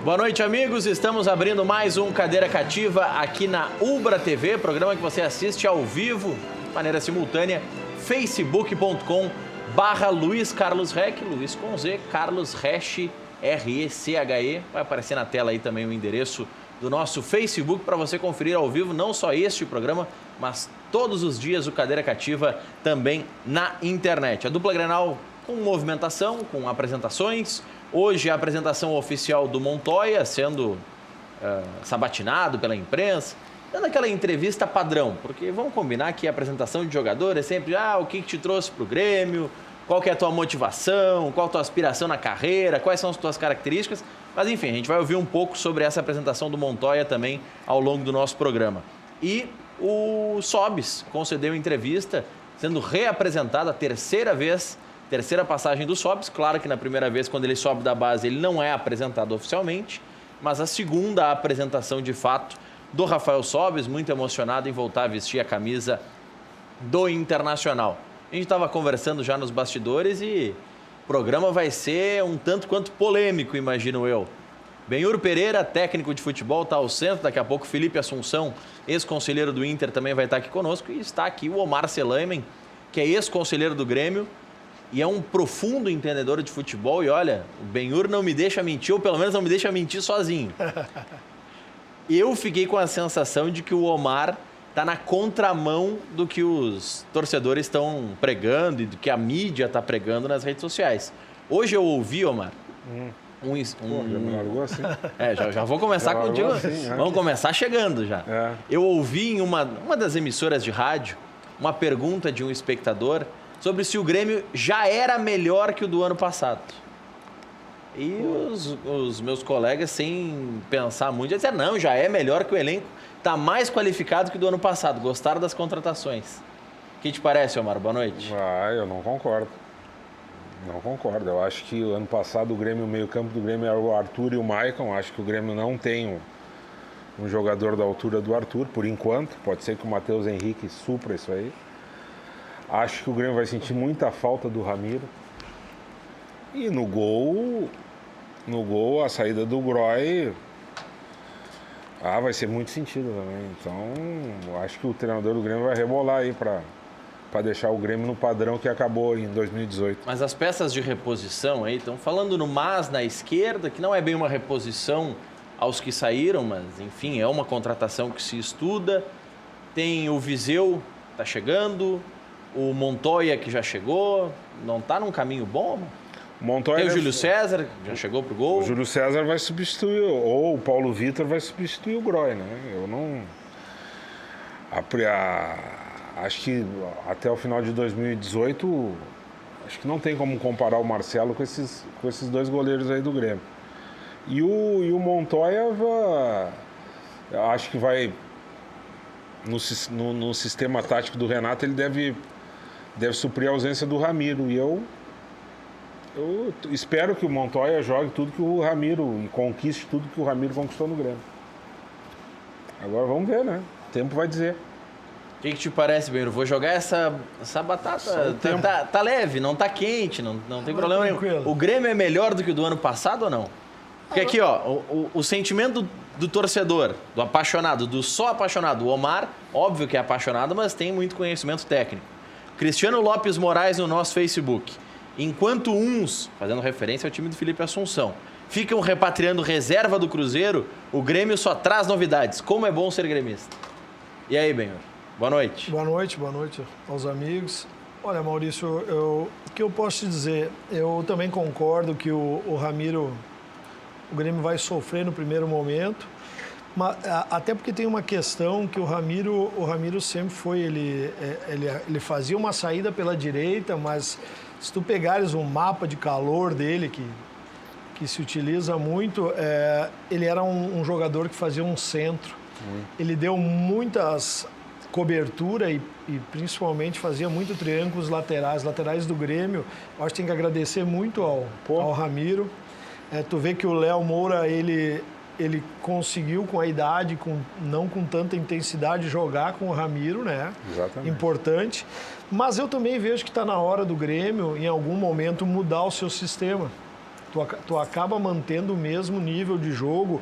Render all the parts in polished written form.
Boa noite, amigos. Estamos abrindo mais um Cadeira Cativa aqui na Ubra TV, programa que você assiste ao vivo, de maneira simultânea, facebook.com/Luiz Carlos Reck, Luiz com Z, Carlos Reche, R-E-C-H-E. Vai aparecer na tela aí também o endereço do nosso Facebook para você conferir ao vivo, não só este programa, mas todos os dias o Cadeira Cativa também na internet. A dupla Grenal com movimentação, com apresentações. Hoje a apresentação oficial do Montoya sendo sabatinado pela imprensa, dando aquela entrevista padrão, porque vamos combinar que a apresentação de jogador é sempre o que te trouxe para o Grêmio, qual que é a tua motivação, qual a tua aspiração na carreira, quais são as tuas características. Mas enfim, a gente vai ouvir um pouco sobre essa apresentação do Montoya também ao longo do nosso programa. E o Sobis concedeu entrevista, sendo reapresentado a terceira passagem do Sobis. Claro que na primeira vez, quando ele sobe da base, ele não é apresentado oficialmente, mas a segunda apresentação de fato do Rafael Sobis, muito emocionado em voltar a vestir a camisa do Internacional. A gente estava conversando já nos bastidores e o programa vai ser um tanto quanto polêmico, imagino eu. Benhur Pereira, técnico de futebol, está ao centro. Daqui a pouco Felipe Assunção, ex-conselheiro do Inter, também vai estar aqui conosco. E está aqui o Omar Selaimen, que é ex-conselheiro do Grêmio e é um profundo entendedor de futebol. E olha, o Benhur não me deixa mentir, ou pelo menos não me deixa mentir sozinho. Eu fiquei com a sensação de que o Omar está na contramão do que os torcedores estão pregando e do que a mídia está pregando nas redes sociais. Hoje eu ouvi, Omar, já me largou assim? Já vou começar contigo. Assim, vamos começar chegando já. Eu ouvi em uma das emissoras de rádio uma pergunta de um espectador sobre se o Grêmio já era melhor que o do ano passado. E os meus colegas, sem pensar muito, disseram, não, já é melhor que o elenco, está mais qualificado que o do ano passado. Gostaram das contratações. O que te parece, Omar? Boa noite. Eu não concordo. Não concordo. Eu acho que o ano passado o meio-campo do Grêmio era o Arthur e o Maicon. Acho que o Grêmio não tem um jogador da altura do Arthur, por enquanto. Pode ser que o Matheus Henrique supra isso aí. Acho que o Grêmio vai sentir muita falta do Ramiro. E no gol, a saída do Groy vai ser muito sentido também. Então, eu acho que o treinador do Grêmio vai rebolar aí para deixar o Grêmio no padrão que acabou em 2018. Mas as peças de reposição aí, estão falando no Mas na esquerda, que não é bem uma reposição aos que saíram, mas enfim, é uma contratação que se estuda. Tem o Viseu, está chegando, o Montoya que já chegou, não está num caminho bom? Tem o Júlio César, que já chegou pro gol. O Júlio César vai substituir, ou o Paulo Vitor vai substituir o Groy, né? Eu não... Acho que até o final de 2018, acho que não tem como comparar o Marcelo com esses dois goleiros aí do Grêmio. E o Montoya, acho que vai, no sistema tático do Renato, ele deve suprir a ausência do Ramiro. E eu espero que o Montoya jogue tudo que o Ramiro, e conquiste tudo que o Ramiro conquistou no Grêmio. Agora vamos ver, né? O tempo vai dizer. O que te parece, Benhur? Vou jogar essa batata. Tá leve, não tá quente, não tem problema nenhum. O Grêmio é melhor do que o do ano passado ou não? Porque aqui, o sentimento do torcedor, do apaixonado, do só apaixonado, o Omar, óbvio que é apaixonado, mas tem muito conhecimento técnico. Cristiano Lopes Moraes no nosso Facebook. Enquanto uns, fazendo referência ao time do Felipe Assunção, ficam repatriando reserva do Cruzeiro, o Grêmio só traz novidades. Como é bom ser gremista. E aí, Benhur? Boa noite. Boa noite aos amigos. Olha, Maurício, o que eu posso te dizer? Eu também concordo que o Ramiro, o Grêmio vai sofrer no primeiro momento, mas, até porque tem uma questão que o Ramiro sempre foi, ele fazia uma saída pela direita, mas se tu pegares um mapa de calor dele, que se utiliza muito, ele era um jogador que fazia um centro. Ele deu muitas cobertura e principalmente fazia muito triângulos laterais do Grêmio. Eu acho que tem que agradecer muito ao Ramiro. Tu vê que o Léo Moura, ele conseguiu com a idade, não com tanta intensidade, jogar com o Ramiro, né? Exatamente. Importante. Mas eu também vejo que está na hora do Grêmio, em algum momento, mudar o seu sistema. tu acaba mantendo o mesmo nível de jogo,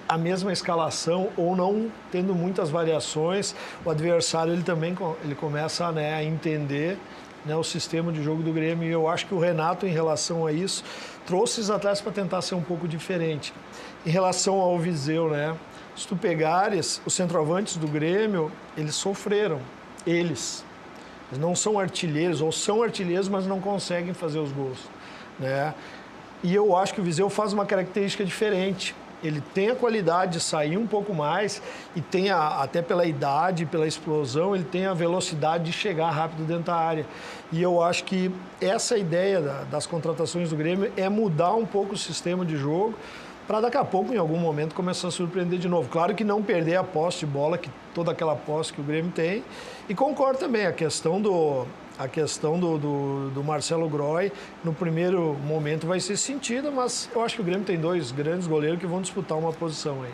a mesma escalação ou não tendo muitas variações. O adversário ele também começa, né, a entender, né, o sistema de jogo do Grêmio, e eu acho que o Renato, em relação a isso, trouxe os atletas para tentar ser um pouco diferente. Em relação ao Viseu, né, se tu pegares os centroavantes do Grêmio, eles sofreram, eles não são artilheiros, ou são artilheiros, mas não conseguem fazer os gols, né? E eu acho que o Viseu faz uma característica diferente. Ele tem a qualidade de sair um pouco mais e tem, até pela idade, pela explosão, ele tem a velocidade de chegar rápido dentro da área. E eu acho que essa ideia das contratações do Grêmio é mudar um pouco o sistema de jogo para daqui a pouco, em algum momento, começar a surpreender de novo. Claro que não perder a posse de bola, que toda aquela posse que o Grêmio tem. E concordo também, a questão do Marcelo Groy, no primeiro momento vai ser sentida, mas eu acho que o Grêmio tem 2 grandes goleiros que vão disputar uma posição aí.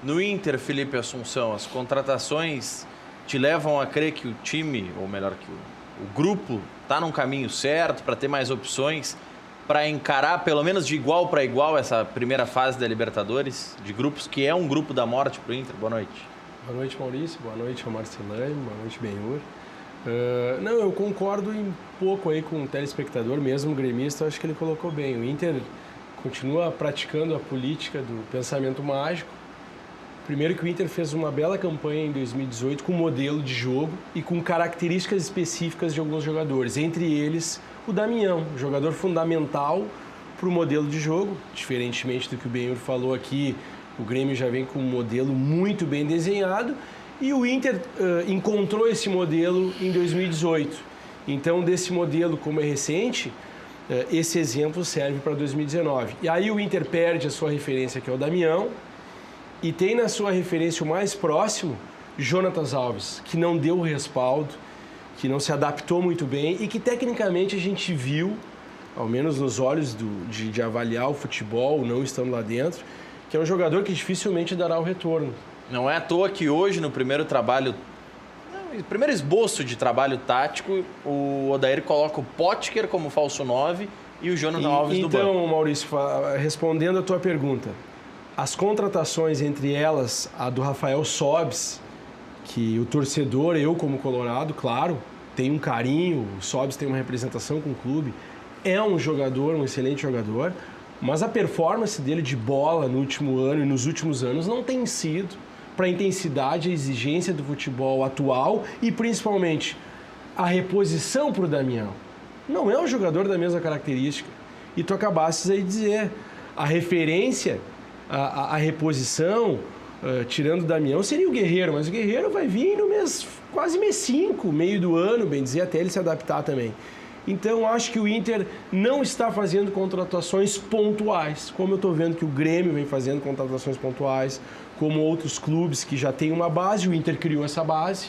No Inter, Felipe Assunção, as contratações te levam a crer que o time, ou melhor, que o grupo está num caminho certo para ter mais opções, para encarar pelo menos de igual para igual essa primeira fase da Libertadores, de grupos, que é um grupo da morte para o Inter? Boa noite. Boa noite, Maurício. Boa noite, Marcelane. Boa noite, Benhur. Não, eu concordo em pouco aí com o telespectador, mesmo o gremista, eu acho que ele colocou bem. O Inter continua praticando a política do pensamento mágico. Primeiro que o Inter fez uma bela campanha em 2018 com modelo de jogo e com características específicas de alguns jogadores, entre eles o Damião, jogador fundamental para o modelo de jogo. Diferentemente do que o Benhur falou aqui, o Grêmio já vem com um modelo muito bem desenhado e o Inter encontrou esse modelo em 2018. Então, desse modelo, como é recente, esse exemplo serve para 2019. E aí o Inter perde a sua referência, que é o Damião, e tem na sua referência o mais próximo, Jonatas Alves, que não deu o respaldo, que não se adaptou muito bem e que tecnicamente a gente viu, ao menos nos olhos de avaliar o futebol, não estando lá dentro, que é um jogador que dificilmente dará o retorno. Não é à toa que hoje, no primeiro esboço de trabalho tático, o Odair coloca o Potker como falso 9 e o Jonathan Alves no banco. Então, Maurício, respondendo a tua pergunta, as contratações, entre elas a do Rafael Sobis, que o torcedor, eu como colorado, claro, tem um carinho, o Sobis tem uma representação com o clube, é um jogador, um excelente jogador, mas a performance dele de bola no último ano e nos últimos anos não tem sido para a intensidade e exigência do futebol atual e principalmente a reposição para o Damião. Não é um jogador da mesma característica. E tu acabasses aí de dizer, a referência, a reposição, tirando o Damião, seria o Guerreiro, mas o Guerreiro vai vir no quase mês 5, meio do ano, bem dizer, até ele se adaptar também. Então, acho que o Inter não está fazendo contratações pontuais, como eu estou vendo que o Grêmio vem fazendo contratações pontuais, como outros clubes que já têm uma base, o Inter criou essa base,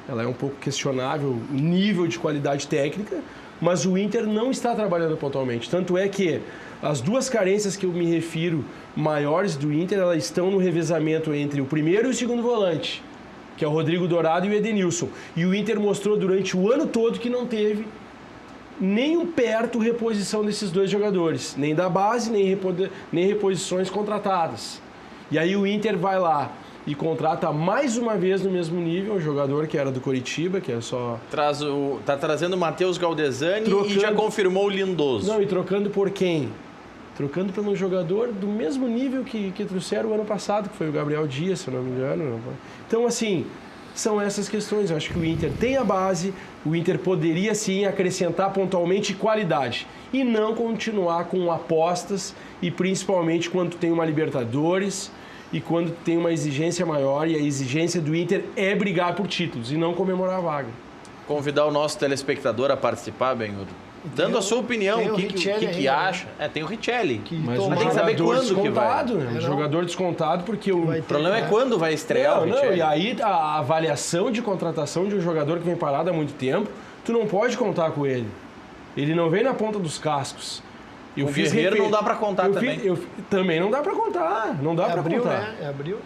ela é um pouco questionável, o nível de qualidade técnica, mas o Inter não está trabalhando pontualmente. Tanto é que as 2 carências que eu me refiro maiores do Inter, elas estão no revezamento entre o primeiro e o segundo volante, que é o Rodrigo Dourado e o Edenilson. E o Inter mostrou durante o ano todo que não teve nem perto reposição desses 2 jogadores, nem da base, nem reposições contratadas. E aí o Inter vai lá e contrata mais uma vez no mesmo nível um jogador que era do Coritiba, que é só... Tá trazendo o Matheus Galdesani e já confirmou o Lindoso. Não, e trocando por quem? Trocando por um jogador do mesmo nível que trouxeram o ano passado, que foi o Gabriel Dias, se eu não me engano. Então, assim, são essas questões. Eu acho que o Inter tem a base, o Inter poderia sim acrescentar pontualmente qualidade e não continuar com apostas e principalmente quando tem uma Libertadores e quando tem uma exigência maior, e a exigência do Inter é brigar por títulos e não comemorar a vaga. Convidar o nosso telespectador a participar, Benhur, dando a sua opinião, o que acha. Tem o Richelli, mas tem que saber quando que vai. Né? Um jogador descontado, porque o problema é quando vai estrear o Richelli. E aí a avaliação de contratação de um jogador que vem parado há muito tempo, tu não pode contar com ele. Ele não vem na ponta dos cascos. O Guerreiro não dá para contar também. Também não dá para contar. Não dá para contar. Né? É abril?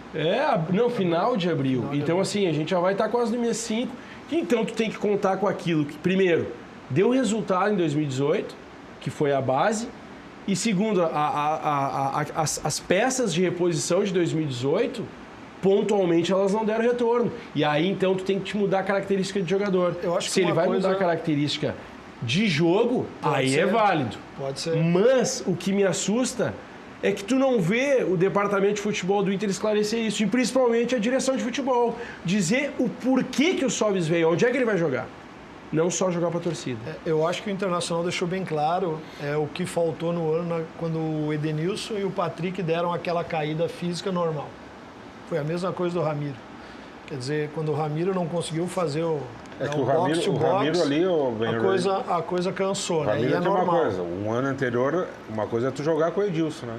Não, final de abril. Então, assim, a gente já vai estar quase no mês 5. Então, tu tem que contar com aquilo que, primeiro, deu resultado em 2018, que foi a base. E segundo, as peças de reposição de 2018, pontualmente elas não deram retorno. E aí, então, tu tem que te mudar a característica de jogador. Eu acho que se ele vai mudar a característica de jogo, aí é válido. Pode ser. Mas o que me assusta é que tu não vê o departamento de futebol do Inter esclarecer isso. E principalmente a direção de futebol. Dizer o porquê que o Sobis veio, onde é que ele vai jogar. Não só jogar para a torcida. Eu acho que o Internacional deixou bem claro o que faltou no ano quando o Edenilson e o Patrick deram aquela caída física normal. Foi a mesma coisa do Ramiro. Quer dizer, quando o Ramiro não conseguiu fazer o Ramiro ali... A coisa cansou, né? Ramiro E é tem normal. uma coisa. Um ano anterior, uma coisa é tu jogar com o Edilson, né?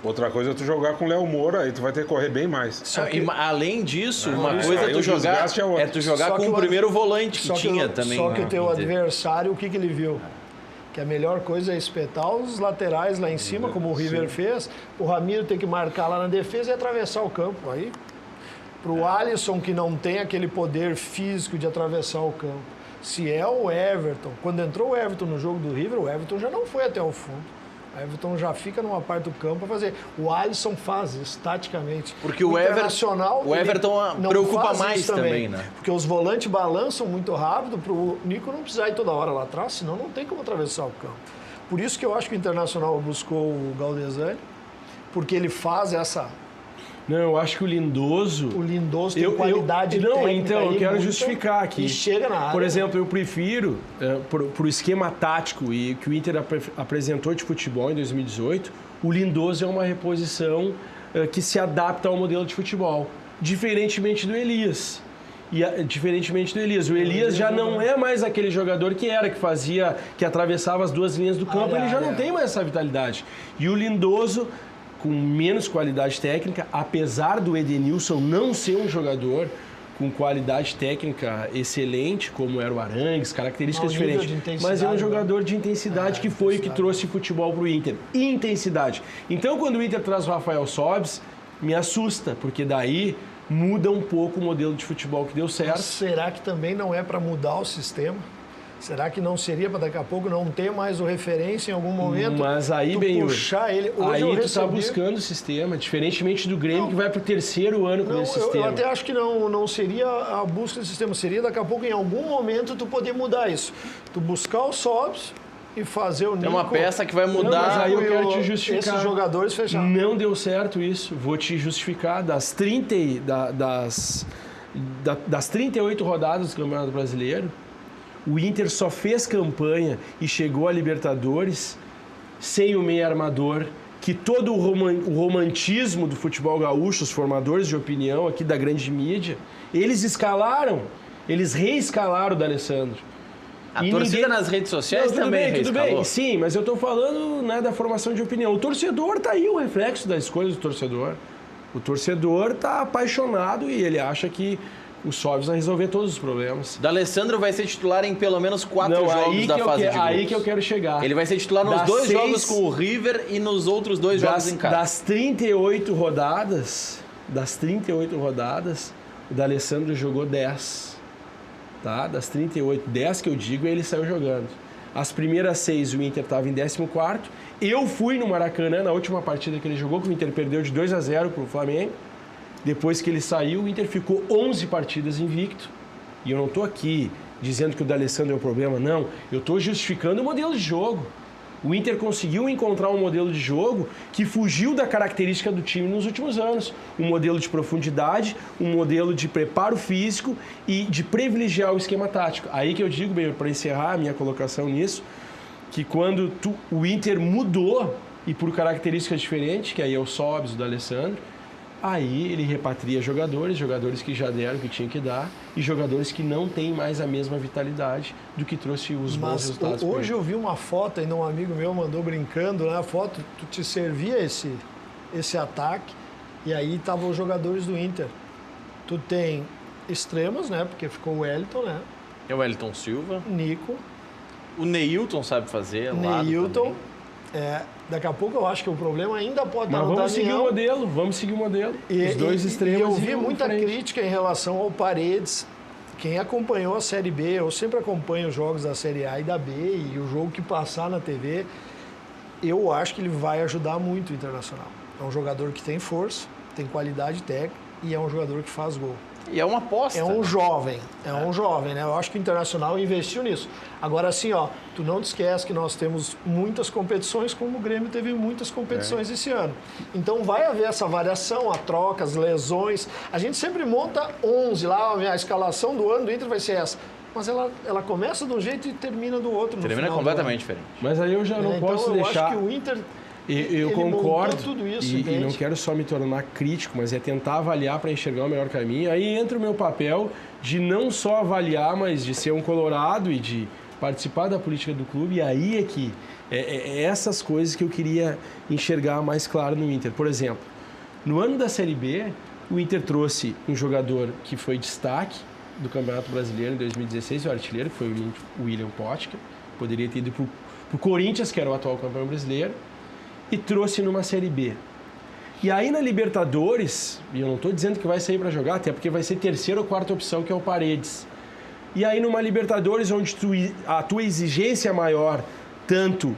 Outra coisa é tu jogar com o Léo Moura, aí tu vai ter que correr bem mais. Além disso, uma coisa é tu jogar com o primeiro volante que tinha também. Só que o teu adversário, o que ele viu? Que a melhor coisa é espetar os laterais lá em cima, como o River fez. O Ramiro tem que marcar lá na defesa e atravessar o campo. Aí, para o Alisson, que não tem aquele poder físico de atravessar o campo. Se é o Everton, quando entrou o Everton no jogo do River, o Everton já não foi até o fundo. O Everton já fica numa parte do campo para fazer. O Alisson faz isso, taticamente. Porque o Everton preocupa mais também, né? Porque os volantes balançam muito rápido para o Nico não precisar ir toda hora lá atrás, senão não tem como atravessar o campo. Por isso que eu acho que o Internacional buscou o Galdesani, porque ele faz essa... Não, eu acho que o Lindoso tem qualidade técnica. Não, então, eu quero justificar aqui. E chega na área. Por exemplo, eu prefiro, pro esquema tático e que o Inter apresentou de futebol em 2018, o Lindoso é uma reposição que se adapta ao modelo de futebol. Diferentemente do Elias. O Elias já não é mais aquele jogador que atravessava as duas linhas do campo, ele já não tem mais essa vitalidade. E o Lindoso, com menos qualidade técnica, apesar do Edenilson não ser um jogador com qualidade técnica excelente, como era o Arangues, características diferentes, mas é um jogador de intensidade que foi o que trouxe futebol para o Inter. Intensidade. Então, quando o Inter traz o Rafael Sobis, me assusta, porque daí muda um pouco o modelo de futebol que deu certo. Mas será que também não é para mudar o sistema? Será que não seria para daqui a pouco não ter mais o referência em algum momento? Mas aí, puxar ele. Hoje aí tu está buscando o sistema, diferentemente do Grêmio, que vai para o terceiro ano com esse sistema. Eu até acho que não seria a busca do sistema, seria daqui a pouco, em algum momento, tu poder mudar isso. Tu buscar o Sobis e fazer o Nico. É uma peça que vai mudar. Mas aí eu quero te justificar. Esses jogadores fechar. Não deu certo isso. Vou te justificar. Das 38 rodadas do Campeonato Brasileiro, o Inter só fez campanha e chegou à Libertadores sem o meio armador, que todo o romantismo do futebol gaúcho, os formadores de opinião aqui da grande mídia, eles reescalaram o D'Alessandro. A torcida nas redes sociais também reescalou. Tudo bem, sim, mas eu estou falando da formação de opinião. O torcedor está aí, o reflexo da escolha do torcedor. O torcedor está apaixonado e ele acha que o Sobis vai resolver todos os problemas. D'Alessandro vai ser titular em pelo menos 4 jogos da fase de grupos. Aí que eu quero chegar. Ele vai ser titular nos 2 jogos com o River e nos outros 2 jogos em casa. Das 38 rodadas, o D'Alessandro jogou 10. Tá? Das 38, 10 que eu digo, ele saiu jogando. As primeiras 6 o Inter estava em 14º. Eu fui no Maracanã na última partida que ele jogou, que o Inter perdeu de 2-0 para o Flamengo. Depois que ele saiu, o Inter ficou 11 partidas invicto. E eu não estou aqui dizendo que o D'Alessandro é o problema, não. Eu estou justificando o modelo de jogo. O Inter conseguiu encontrar um modelo de jogo que fugiu da característica do time nos últimos anos. Um modelo de profundidade, um modelo de preparo físico e de privilegiar o esquema tático. Aí que eu digo, bem, para encerrar a minha colocação nisso, que quando o Inter mudou e por características diferentes, que aí é o Sobis, o D'Alessandro, aí ele repatria jogadores que já deram o que tinha que dar e jogadores que não têm mais a mesma vitalidade do que trouxe os bons resultados. Hoje eu vi uma foto, ainda um amigo meu mandou brincando, né? A foto, tu te servia esse ataque e aí estavam os jogadores do Inter. Tu tem extremos, né? Porque ficou o Wellington, né? É o Wellington Silva. Nico. O Neilton sabe fazer. Neilton. Daqui a pouco eu acho que o problema ainda pode estar no Damião. Vamos seguir o modelo. Os dois extremos. E eu vi muita crítica em relação ao Paredes, quem acompanhou a Série B, eu sempre acompanho os jogos da Série A e da B, e o jogo que passar na TV, eu acho que ele vai ajudar muito o Internacional. É um jogador que tem força, tem qualidade técnica e é um jogador que faz gol. E é uma aposta. É um jovem, né? Eu acho que o Internacional investiu nisso. Agora, assim, tu não te esquece que nós temos muitas competições, como o Grêmio teve muitas competições esse ano. Então, vai haver essa variação, a troca, as lesões. A gente sempre monta 11 lá, a escalação do ano do Inter vai ser essa. Mas ela começa de um jeito e termina do outro. Termina completamente diferente. Mas aí eu já não posso deixar... Eu acho que o Inter... Eu concordo tudo isso, e não quero só me tornar crítico, mas é tentar avaliar para enxergar o melhor caminho. Aí entra o meu papel de não só avaliar, mas de ser um colorado e de participar da política do clube. E aí é que é essas coisas que eu queria enxergar mais claro no Inter. Por exemplo, no ano da Série B, o Inter trouxe um jogador que foi destaque do Campeonato Brasileiro em 2016, o artilheiro, que foi o William Potker. Poderia ter ido para o Corinthians, que era o atual campeão brasileiro. E trouxe numa Série B. E aí na Libertadores, e eu não estou dizendo que vai sair para jogar, até porque vai ser terceira ou quarta opção, que é o Paredes. E aí numa Libertadores, onde a tua exigência é maior, tanto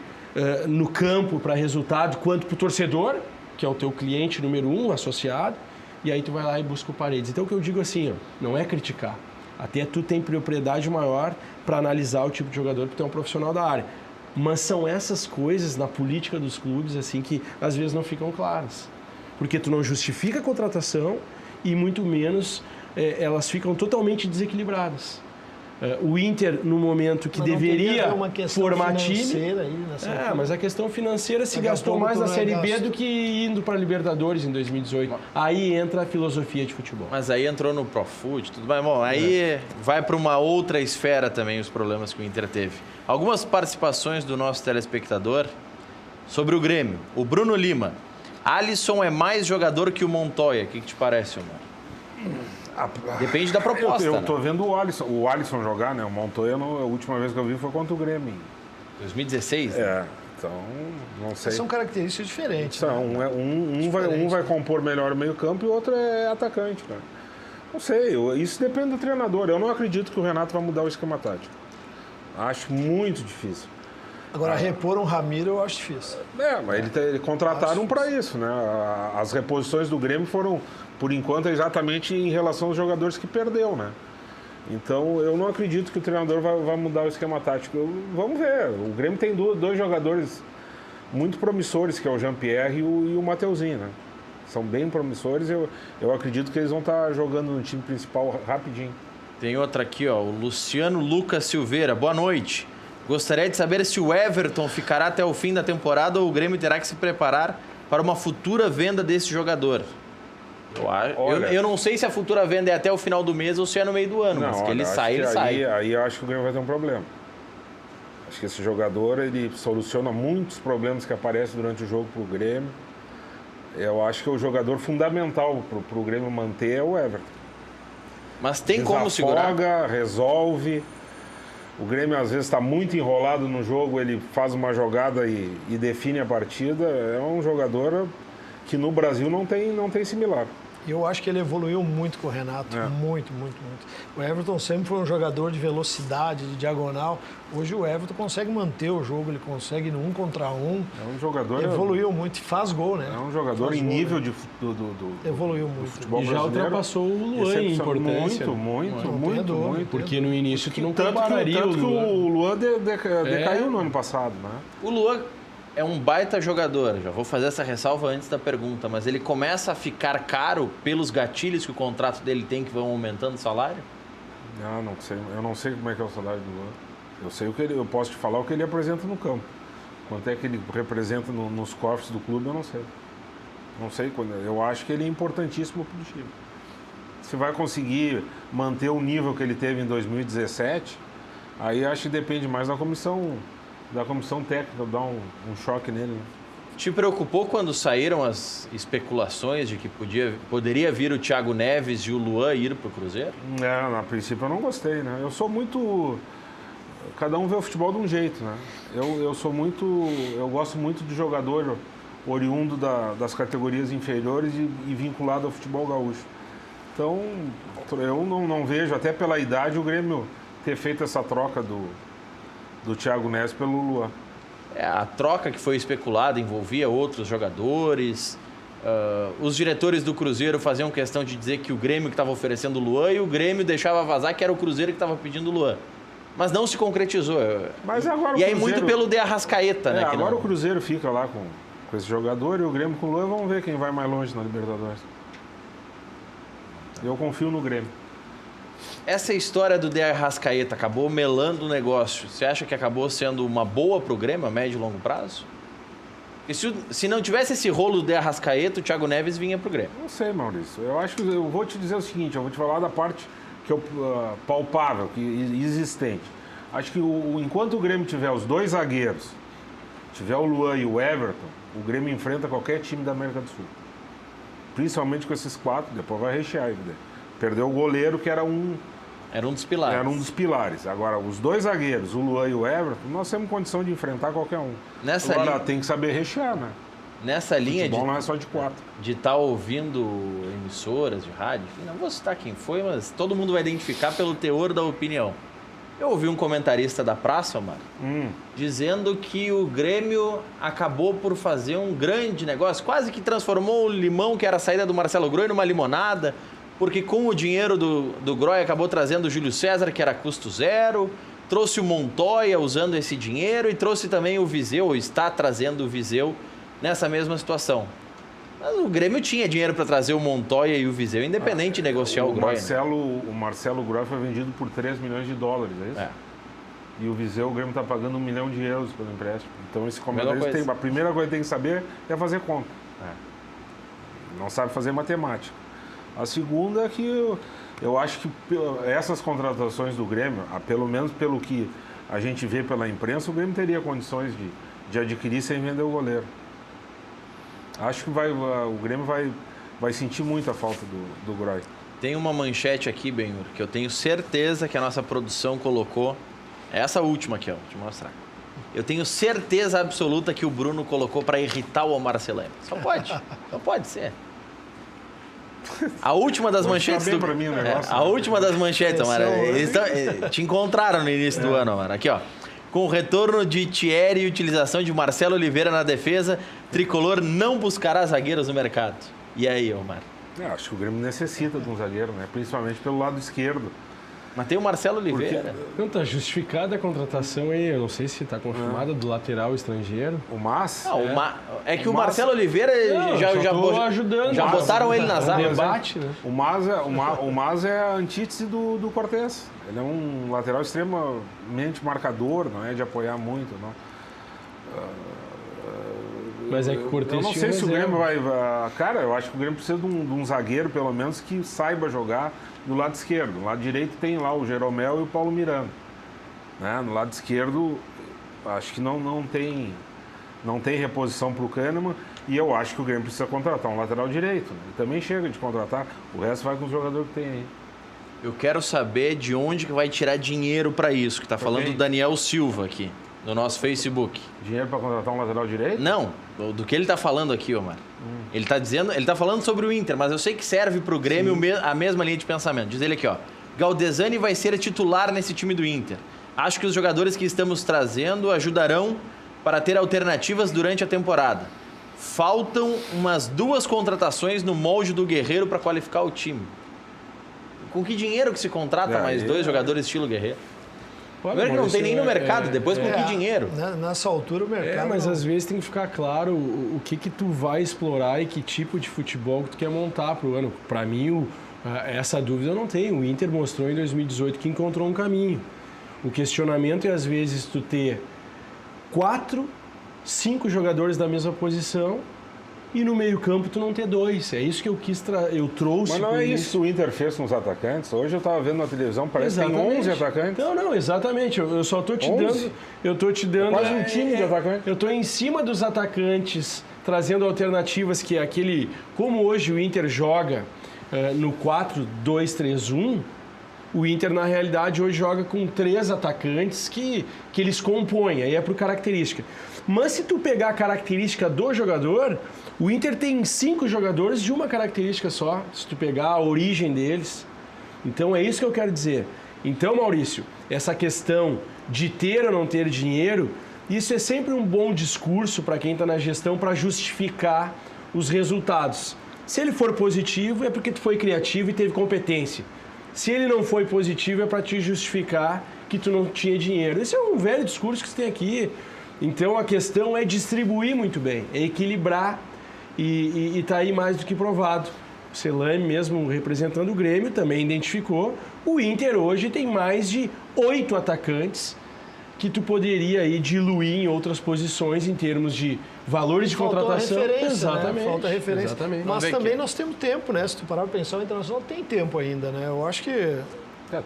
no campo para resultado, quanto para o torcedor, que é o teu cliente número 1, associado, e aí tu vai lá e busca o Paredes. Então o que eu digo assim, não é criticar. Até tu tem propriedade maior para analisar o tipo de jogador, porque tu é um profissional da área. Mas são essas coisas na política dos clubes assim que às vezes não ficam claras. Porque tu não justifica a contratação e muito menos elas ficam totalmente desequilibradas. O Inter, no momento que deveria formar time... mas a questão financeira se gastou mais na Série B do que indo para a Libertadores em 2018. Aí entra a filosofia de futebol. Mas aí entrou no Profut, tudo bem. Bom, aí vai para uma outra esfera também os problemas que o Inter teve. Algumas participações do nosso telespectador sobre o Grêmio. O Bruno Lima. Alisson é mais jogador que o Montoya. O que te parece, Omar? Depende da proposta. Eu tô vendo o Alisson jogar, né? O Montoya, a última vez que eu vi foi contra o Grêmio. 2016? Então, não sei. São características diferentes. Então, né? um vai compor melhor o meio-campo e o outro é atacante, cara. Não sei, isso depende do treinador. Eu não acredito que o Renato vai mudar o esquema tático. Acho muito difícil. Agora, repor um Ramiro eu acho difícil. Mas eles contrataram para isso, né? As reposições do Grêmio foram, por enquanto, exatamente em relação aos jogadores que perdeu, né? Então, eu não acredito que o treinador vai mudar o esquema tático. Vamos ver. O Grêmio tem dois jogadores muito promissores, que é o Jean-Pierre e o Mateuzinho, né? São bem promissores. Eu acredito que eles vão estar jogando no time principal rapidinho. Tem outra aqui, o Luciano Lucas Silveira. Boa noite. Gostaria de saber se o Everton ficará até o fim da temporada ou o Grêmio terá que se preparar para uma futura venda desse jogador. Eu não sei se a futura venda é até o final do mês ou se é no meio do ano, mas que ele sai. Aí eu acho que o Grêmio vai ter um problema. Acho que esse jogador, ele soluciona muitos problemas que aparecem durante o jogo para o Grêmio. Eu acho que o jogador fundamental para o Grêmio manter é o Everton. Mas tem como segurar? Resolve. O Grêmio às vezes está muito enrolado no jogo, ele faz uma jogada e define a partida. É um jogador que no Brasil não tem similar. Eu acho que ele evoluiu muito com o Renato, muito. O Everton sempre foi um jogador de velocidade, de diagonal. Hoje o Everton consegue manter o jogo, ele consegue ir no 1 contra 1. É um jogador... Evoluiu muito e faz gol, né? É um jogador em nível do evoluiu muito. Futebol e já ultrapassou o Luan em importância. Muito. Porque no início tu não compararia tanto que o Luan decaiu no ano passado, né? O Luan é um baita jogador, já vou fazer essa ressalva antes da pergunta, mas ele começa a ficar caro pelos gatilhos que o contrato dele tem que vão aumentando o salário? Não sei. Eu não sei como é que é o salário do Luan. Eu sei eu posso te falar o que ele apresenta no campo. Quanto é que ele representa nos cofres do clube, eu não sei. Não sei quando. Eu acho que ele é importantíssimo para o time. Se vai conseguir manter o nível que ele teve em 2017, aí acho que depende mais da comissão técnica, dar um choque nele. Né? Te preocupou quando saíram as especulações de que poderia vir o Thiago Neves e o Luan ir para o Cruzeiro? Na princípio eu não gostei, né? Eu sou muito... Cada um vê o futebol de um jeito, né? Eu gosto muito de jogador oriundo das categorias inferiores e vinculado ao futebol gaúcho. Então, eu não vejo, até pela idade, o Grêmio ter feito essa troca do Thiago Neves pelo Luan. A troca que foi especulada envolvia outros jogadores. Os diretores do Cruzeiro faziam questão de dizer que o Grêmio que estava oferecendo o Luan e o Grêmio deixava vazar que era o Cruzeiro que estava pedindo o Luan. Mas não se concretizou. Mas agora e o aí Cruzeiro... muito pelo De Arrascaeta, né? Agora o Cruzeiro fica lá com esse jogador e o Grêmio com o Luan. Vamos ver quem vai mais longe na Libertadores. Eu confio no Grêmio. Essa história do De Arrascaeta acabou melando o negócio. Você acha que acabou sendo uma boa para o Grêmio a médio e longo prazo? E se não tivesse esse rolo do De Arrascaeta, o Thiago Neves vinha para o Grêmio. Não sei, Maurício. Eu vou te dizer o seguinte, eu vou te falar da parte que palpável, que existente. Acho que enquanto o Grêmio tiver os dois zagueiros, tiver o Luan e o Everton, o Grêmio enfrenta qualquer time da América do Sul. Principalmente com esses 4, depois vai rechear. Perdeu o goleiro, que era um dos pilares. Era um dos pilares. Agora, os dois zagueiros, o Luan e o Everton, nós temos condição de enfrentar qualquer um. Agora, tem que saber rechear, né? Nessa linha futebol não é só de 4. De estar ouvindo emissoras de rádio, não vou citar quem foi, mas todo mundo vai identificar pelo teor da opinião. Eu ouvi um comentarista da praça, Omar, dizendo que o Grêmio acabou por fazer um grande negócio, quase que transformou o limão, que era a saída do Marcelo Groi, numa limonada, porque com o dinheiro do Groi acabou trazendo o Júlio César, que era custo zero, trouxe o Montoya usando esse dinheiro e trouxe também o Viseu, ou está trazendo o Viseu nessa mesma situação. Mas o Grêmio tinha dinheiro para trazer o Montoya e o Viseu, independente de negociar o Groi. O Marcelo Groi foi vendido por 3 milhões de dólares, é isso? E o Viseu, o Grêmio está pagando 1 milhão de euros pelo empréstimo. Então, esse comentarista a primeira coisa que tem que saber é fazer conta. Não sabe fazer matemática. A segunda é que eu acho que essas contratações do Grêmio, pelo menos pelo que a gente vê pela imprensa, o Grêmio teria condições de adquirir sem vender o goleiro. Acho que o Grêmio vai sentir muito a falta do Groi. Tem uma manchete aqui, Benhur, que eu tenho certeza que a nossa produção colocou. Essa última aqui, ó, vou te mostrar. Eu tenho certeza absoluta que o Bruno colocou para irritar o Omar Celeb. Só pode ser. A última das manchetes do... pra mim o negócio, a última das manchetes, Omar. Eles te encontraram no início do ano, Omar. Aqui, ó. Com o retorno de Thierry e utilização de Marcelo Oliveira na defesa, Tricolor não buscará zagueiros no mercado. E aí, Omar? Acho que o Grêmio necessita de um zagueiro, né? Principalmente pelo lado esquerdo. Mas tem o Marcelo Oliveira. Não, tá justificada a contratação aí, eu não sei se está confirmada, do lateral estrangeiro. O Mas? É que o Marcelo Oliveira já botaram ele na zaga. Debate, né? O Mas é a antítese do Cortez. Ele é um lateral extremamente marcador, não é de apoiar muito, não. Mas é que o Cortez eu não sei se o Grêmio vai... Cara, eu acho que o Grêmio precisa de um zagueiro, pelo menos, que saiba jogar do lado esquerdo. No lado direito tem lá o Jeromel e o Paulo Miranda. Né? No lado esquerdo, acho que não tem reposição para o Kahneman. E eu acho que o Grêmio precisa contratar um lateral direito. E também chega de contratar. O resto vai com os jogadores que tem aí. Eu quero saber de onde que vai tirar dinheiro para isso, que está falando o Daniel Silva aqui, no nosso Facebook. Dinheiro para contratar um lateral direito? Não, do que ele está falando aqui, Omar. Ele está falando sobre o Inter, mas eu sei que serve para o Grêmio a mesma linha de pensamento. Diz ele aqui, ó. Galdesani vai ser titular nesse time do Inter. Acho que os jogadores que estamos trazendo ajudarão para ter alternativas durante a temporada. Faltam umas 2 contratações no molde do Guerreiro para qualificar o time. Com que dinheiro que se contrata mais 2 jogadores estilo Guerreiro? Primeiro que não tem nem no mercado, depois com que dinheiro? Nessa altura o mercado... mas às vezes tem que ficar claro o que tu vai explorar e que tipo de futebol que tu quer montar pro ano. Para mim, essa dúvida eu não tenho. O Inter mostrou em 2018 que encontrou um caminho. O questionamento é às vezes tu ter 4, 5 jogadores da mesma posição e no meio-campo tu não ter 2. É isso que eu trouxe. Mas não é isso que o Inter fez com os atacantes? Hoje eu estava vendo na televisão, parece que tem 11 atacantes. Não, exatamente. Eu só estou te dando... Eu estou te dando... Quase um time de atacantes. Eu estou em cima dos atacantes, trazendo alternativas que é aquele... Como hoje o Inter joga no 4-2-3-1, O Inter, na realidade, hoje joga com 3 atacantes que eles compõem, aí é por característica. Mas se tu pegar a característica do jogador, o Inter tem 5 jogadores de uma característica só, se tu pegar a origem deles. Então é isso que eu quero dizer. Então, Maurício, essa questão de ter ou não ter dinheiro, isso é sempre um bom discurso para quem está na gestão para justificar os resultados. Se ele for positivo, é porque tu foi criativo e teve competência. Se ele não foi positivo, é para te justificar que tu não tinha dinheiro. Esse é um velho discurso que você tem aqui. Então, a questão é distribuir muito bem, é equilibrar e está aí mais do que provado. O Celame, mesmo representando o Grêmio, também identificou. O Inter hoje tem mais de 8 atacantes que tu poderia aí diluir em outras posições em termos de valores de contratação. Exatamente. Né? Falta referência. Exatamente. Mas também nós temos tempo, né? Se tu parar para pensar, o Internacional tem tempo ainda, né? Eu acho que...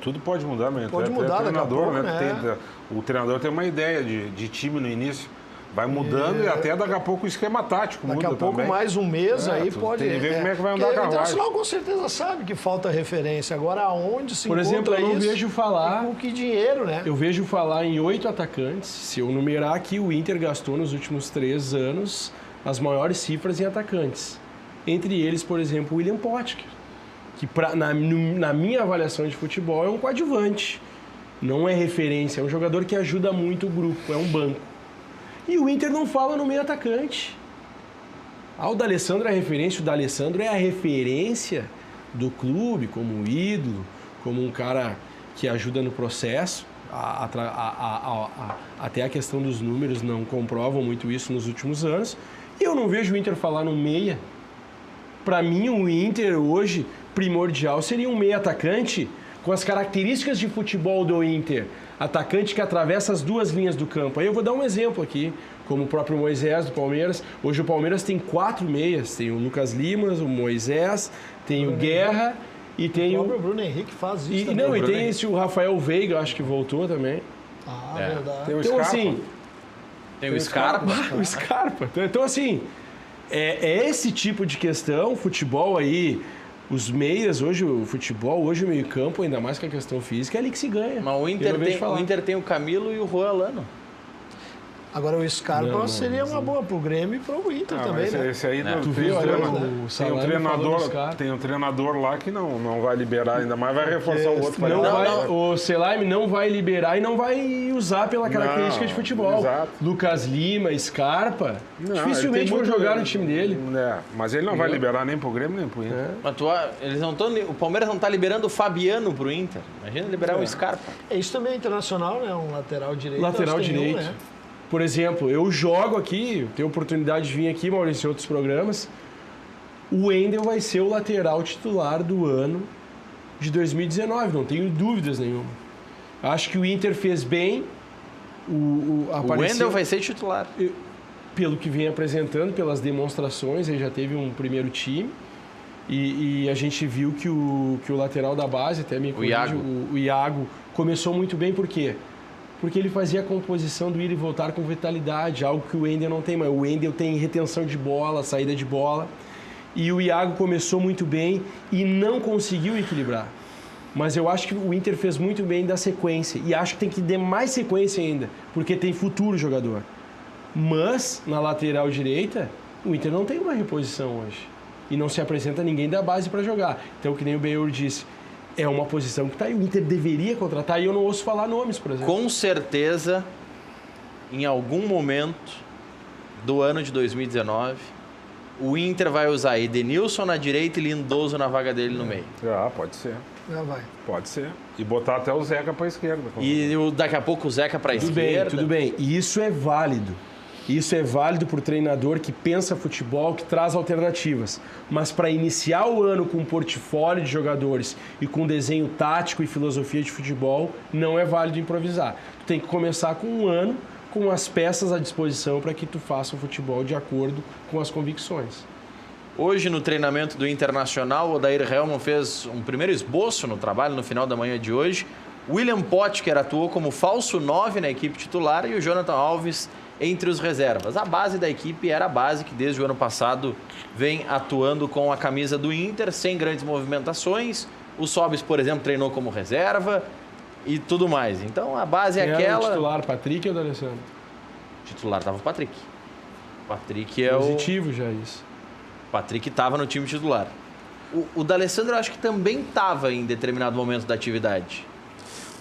tudo pode mudar mesmo. Pode mudar daqui a pouco, né? O treinador tem uma ideia de time no início. Vai mudando e até daqui a pouco o esquema tático muda também. Daqui a pouco, também. mais um mês, aí pode... Tem que ver como é que vai andar a carruagem. O Internacional com certeza sabe que falta referência. Agora, aonde se Por exemplo, eu não vejo falar... Com que dinheiro, né? Eu vejo falar em 8 atacantes. Se eu numerar aqui, o Inter gastou nos últimos 3 anos as maiores cifras em atacantes. Entre eles, por exemplo, o William Potker, que na minha avaliação de futebol é um coadjuvante. Não é referência, é um jogador que ajuda muito o grupo, é um banco. E o Inter não fala no meio atacante. O D'Alessandro é a referência, o D'Alessandro é a referência do clube como um ídolo, como um cara que ajuda no processo. Até a questão dos números não comprovam muito isso nos últimos anos. E eu não vejo o Inter falar no meia. Para mim, o Inter hoje, primordial, seria um meia atacante com as características de futebol do Inter. Atacante que atravessa as 2 linhas do campo. Aí eu vou dar um exemplo aqui, como o próprio Moisés do Palmeiras. Hoje o Palmeiras tem 4 meias. Tem o Lucas Lima, o Moisés, tem o Guerra e tem o Bruno Henrique faz isso também. Não, e tem o Rafael Veiga, acho que voltou também. Verdade. Tem o Então, Scarpa. assim... Tem o Scarpa. O Scarpa. Então, assim, é esse tipo de questão, futebol aí... Os meias, hoje o futebol, hoje o meio-campo, ainda mais com a questão física, é ali que se ganha. Mas o Inter tem o Camilo e o Juan Alano. Agora o Scarpa seria uma boa pro Grêmio e pro Inter também, né? Esse aí Tu viu, tem um treinador lá que não vai liberar ainda mais, vai reforçar o outro. O Celame não vai liberar e não vai usar pela característica de futebol. Exato. Lucas Lima, Scarpa, dificilmente vão jogar no time dele. Mas ele não vai liberar nem pro Grêmio nem pro Inter. Mas o Palmeiras não está liberando o Fabiano pro Inter. Imagina liberar o Scarpa. Isso também é internacional, né? Um lateral direito. Lateral direito. Né? Por exemplo, eu jogo aqui, tenho oportunidade de vir aqui, Maurício, em outros programas. O Wendel vai ser o lateral titular do ano de 2019, não tenho dúvidas nenhuma. Acho que o Inter fez bem. O Wendel vai ser titular. Pelo que vem apresentando, pelas demonstrações, ele já teve um primeiro time. E a gente viu que o lateral da base, até me corrige, o Iago começou muito bem, por quê? Porque ele fazia a composição do ir e voltar com vitalidade, algo que o Wendel não tem mais. O Wendel tem retenção de bola, saída de bola. E o Iago começou muito bem e não conseguiu equilibrar. Mas eu acho que o Inter fez muito bem da sequência. E acho que tem que dar mais sequência ainda, porque tem futuro jogador. Mas, na lateral direita, o Inter não tem uma reposição hoje. E não se apresenta ninguém da base para jogar. Então, que nem o Benhur disse... É uma posição que está aí. O Inter deveria contratar e eu não ouço falar nomes, por exemplo. Com certeza, em algum momento do ano de 2019, o Inter vai usar Edenilson na direita e Lindoso na vaga dele no meio. Pode ser. Vai. Pode ser. E botar até o Zeca para a esquerda. E daqui a pouco o Zeca para a esquerda. Tudo bem. E isso é válido. Isso é válido para o treinador que pensa futebol, que traz alternativas. Mas para iniciar o ano com um portfólio de jogadores e com desenho tático e filosofia de futebol, não é válido improvisar. Tu tem que começar com um ano, com as peças à disposição para que tu faça o futebol de acordo com as convicções. Hoje, no treinamento do Internacional, o Odair Hellmann fez um primeiro esboço no trabalho no final da manhã de hoje. William Potker atuou como falso 9 na equipe titular e o Jonathan Alves entre os reservas. A base da equipe era a base que desde o ano passado vem atuando com a camisa do Inter, sem grandes movimentações. O Sobis, por exemplo, treinou como reserva e tudo mais. Então a base é Quem aquela. era o titular, Patrick ou D'Alessandro? O titular estava o Patrick. O Patrick é Positivo já isso. o Patrick estava no time titular. O D'Alessandro eu acho que também estava em determinado momento da atividade.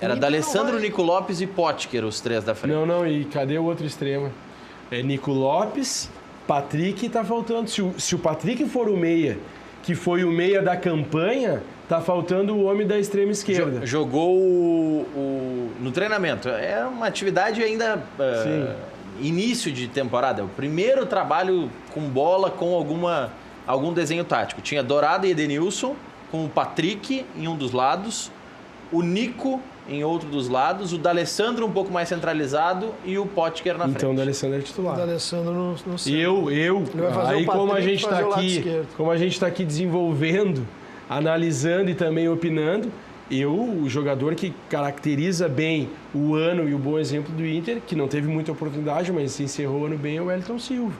Era D'Alessandro, Nico Lopes e Potker, os três da frente. Não, e cadê o outro extremo? É Nico Lopes, Patrick tá faltando. Se o Patrick for o meia, que foi o meia da campanha, tá faltando o homem da extrema esquerda. Jogou no treinamento. É uma atividade ainda início de temporada. É o primeiro trabalho com bola com algum desenho tático. Tinha Dourado e Edenilson, com o Patrick em um dos lados, o Nico em outro dos lados, o D'Alessandro um pouco mais centralizado e o Potker na frente. Então o D'Alessandro é titular. O D'Alessandro não sei. Aí como a gente está aqui desenvolvendo, analisando e também opinando, o jogador que caracteriza bem o ano e o bom exemplo do Inter, que não teve muita oportunidade, mas se encerrou o ano bem, é o Wellington Silva.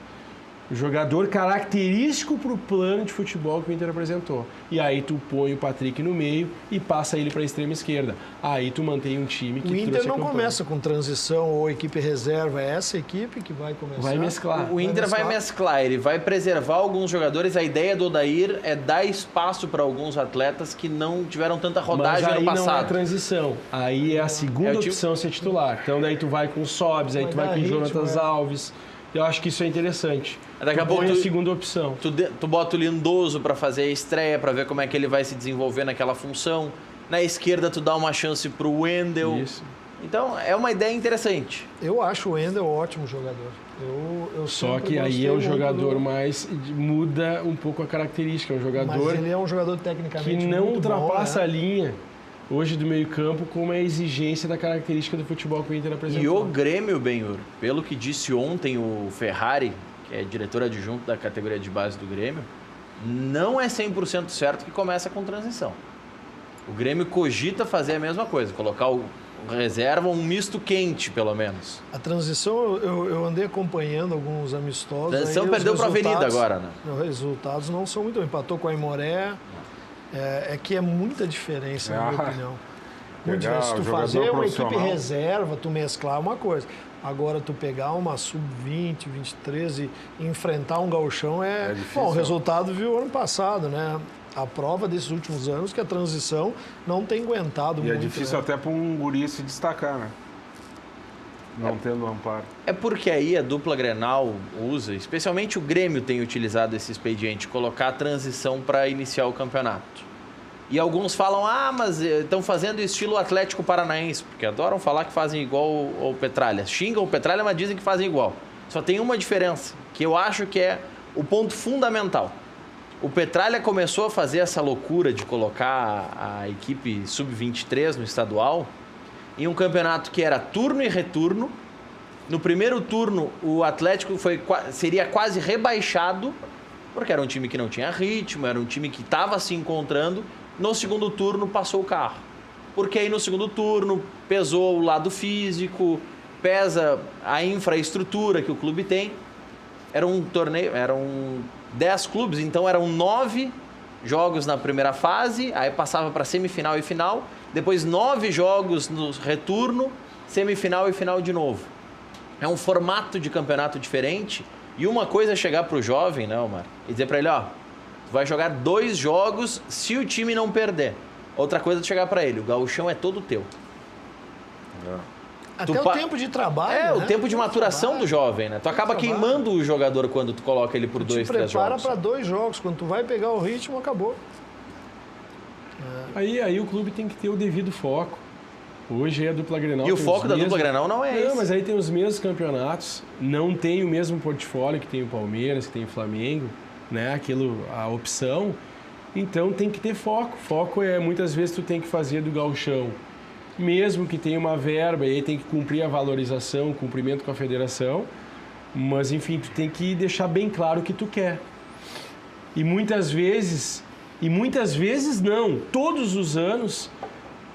O jogador característico para o plano de futebol que o Inter apresentou. E aí tu põe o Patrick no meio e passa ele para a extrema esquerda. Aí tu mantém um time que o Inter trouxe a não campanha. começa com transição ou equipe reserva. É essa equipe que vai começar. Vai mesclar. O Inter vai mesclar, ele vai preservar alguns jogadores. A ideia do Odair é dar espaço para alguns atletas que não tiveram tanta rodagem no passado. Mas aí não é transição. Aí é a segunda opção ser titular. Então daí tu vai com o Sobs, aí tu vai com o Jonatas Alves. Eu acho que isso é interessante. Daqui a pouco a segunda opção. Tu bota o Lindoso para fazer a estreia, para ver como é que ele vai se desenvolver naquela função. Na esquerda tu dá uma chance pro Wendel. Isso. Então é uma ideia interessante. Eu acho o Wendel um ótimo jogador. Só que aí é um jogador mais... muda um pouco a característica. É um jogador... Mas ele é um jogador tecnicamente que não muito ultrapassa bom, a linha hoje do meio-campo com uma exigência da característica do futebol que o Inter apresentou. E o Grêmio, Benhur, pelo que disse ontem o Ferrari, que é diretor adjunto da categoria de base do Grêmio, não é 100% certo que começa com transição. O Grêmio cogita fazer a mesma coisa, colocar o reserva, um misto quente, pelo menos. A transição, eu andei acompanhando alguns amistosos. A transição perdeu para a Avenida agora, né? Os resultados não são muito... Empatou com a Aimoré. É que é muita diferença, na minha opinião. Muito diferença. Se tu fazer uma equipe reserva, tu mesclar uma coisa. Agora, tu pegar uma sub-20, 23 e enfrentar um gauchão é difícil. Bom, o resultado viu ano passado, né? A prova desses últimos anos que a transição não tem aguentado muito. E é difícil até para um guri se destacar, né? Não tendo amparo. É porque aí a dupla Grenal usa, especialmente o Grêmio tem utilizado esse expediente, colocar a transição para iniciar o campeonato. E alguns falam, mas estão fazendo estilo Atlético Paranaense, porque adoram falar que fazem igual ao Petralha. Xingam o Petralha, mas dizem que fazem igual. Só tem uma diferença, que eu acho que é o ponto fundamental. O Petralha começou a fazer essa loucura de colocar a equipe sub-23 no estadual em um campeonato que era turno e retorno. No primeiro turno, o Atlético seria quase rebaixado, porque era um time que não tinha ritmo, era um time que estava se encontrando. No segundo turno, passou o carro. Porque aí no segundo turno, pesou o lado físico, pesa a infraestrutura que o clube tem. Era um torneio, eram 10 clubes, então eram 9 jogos na primeira fase, aí passava para semifinal e final, depois 9 jogos no retorno, semifinal e final de novo. É um formato de campeonato diferente, e uma coisa é chegar para o jovem, né, Omar, e dizer para ele, tu vai jogar 2 jogos se o time não perder. Outra coisa é chegar para ele, o gauchão é todo teu. Até o tempo de trabalho, o tempo de maturação do jovem, né? Tu acaba queimando o jogador quando tu coloca ele por 2, 3 jogos. Prepara para 2 jogos, quando tu vai pegar o ritmo, acabou. Aí o clube tem que ter o devido foco. Hoje é a dupla Grenal. E o foco da dupla Grenal não é esse. Não, mas aí tem os mesmos campeonatos, não tem o mesmo portfólio que tem o Palmeiras, que tem o Flamengo, né? A opção. Então tem que ter foco. Foco é, muitas vezes, tu tem que fazer do gauchão, mesmo que tenha uma verba, e aí tem que cumprir a valorização, o cumprimento com a federação, mas, enfim, tu tem que deixar bem claro o que tu quer. E muitas vezes não, todos os anos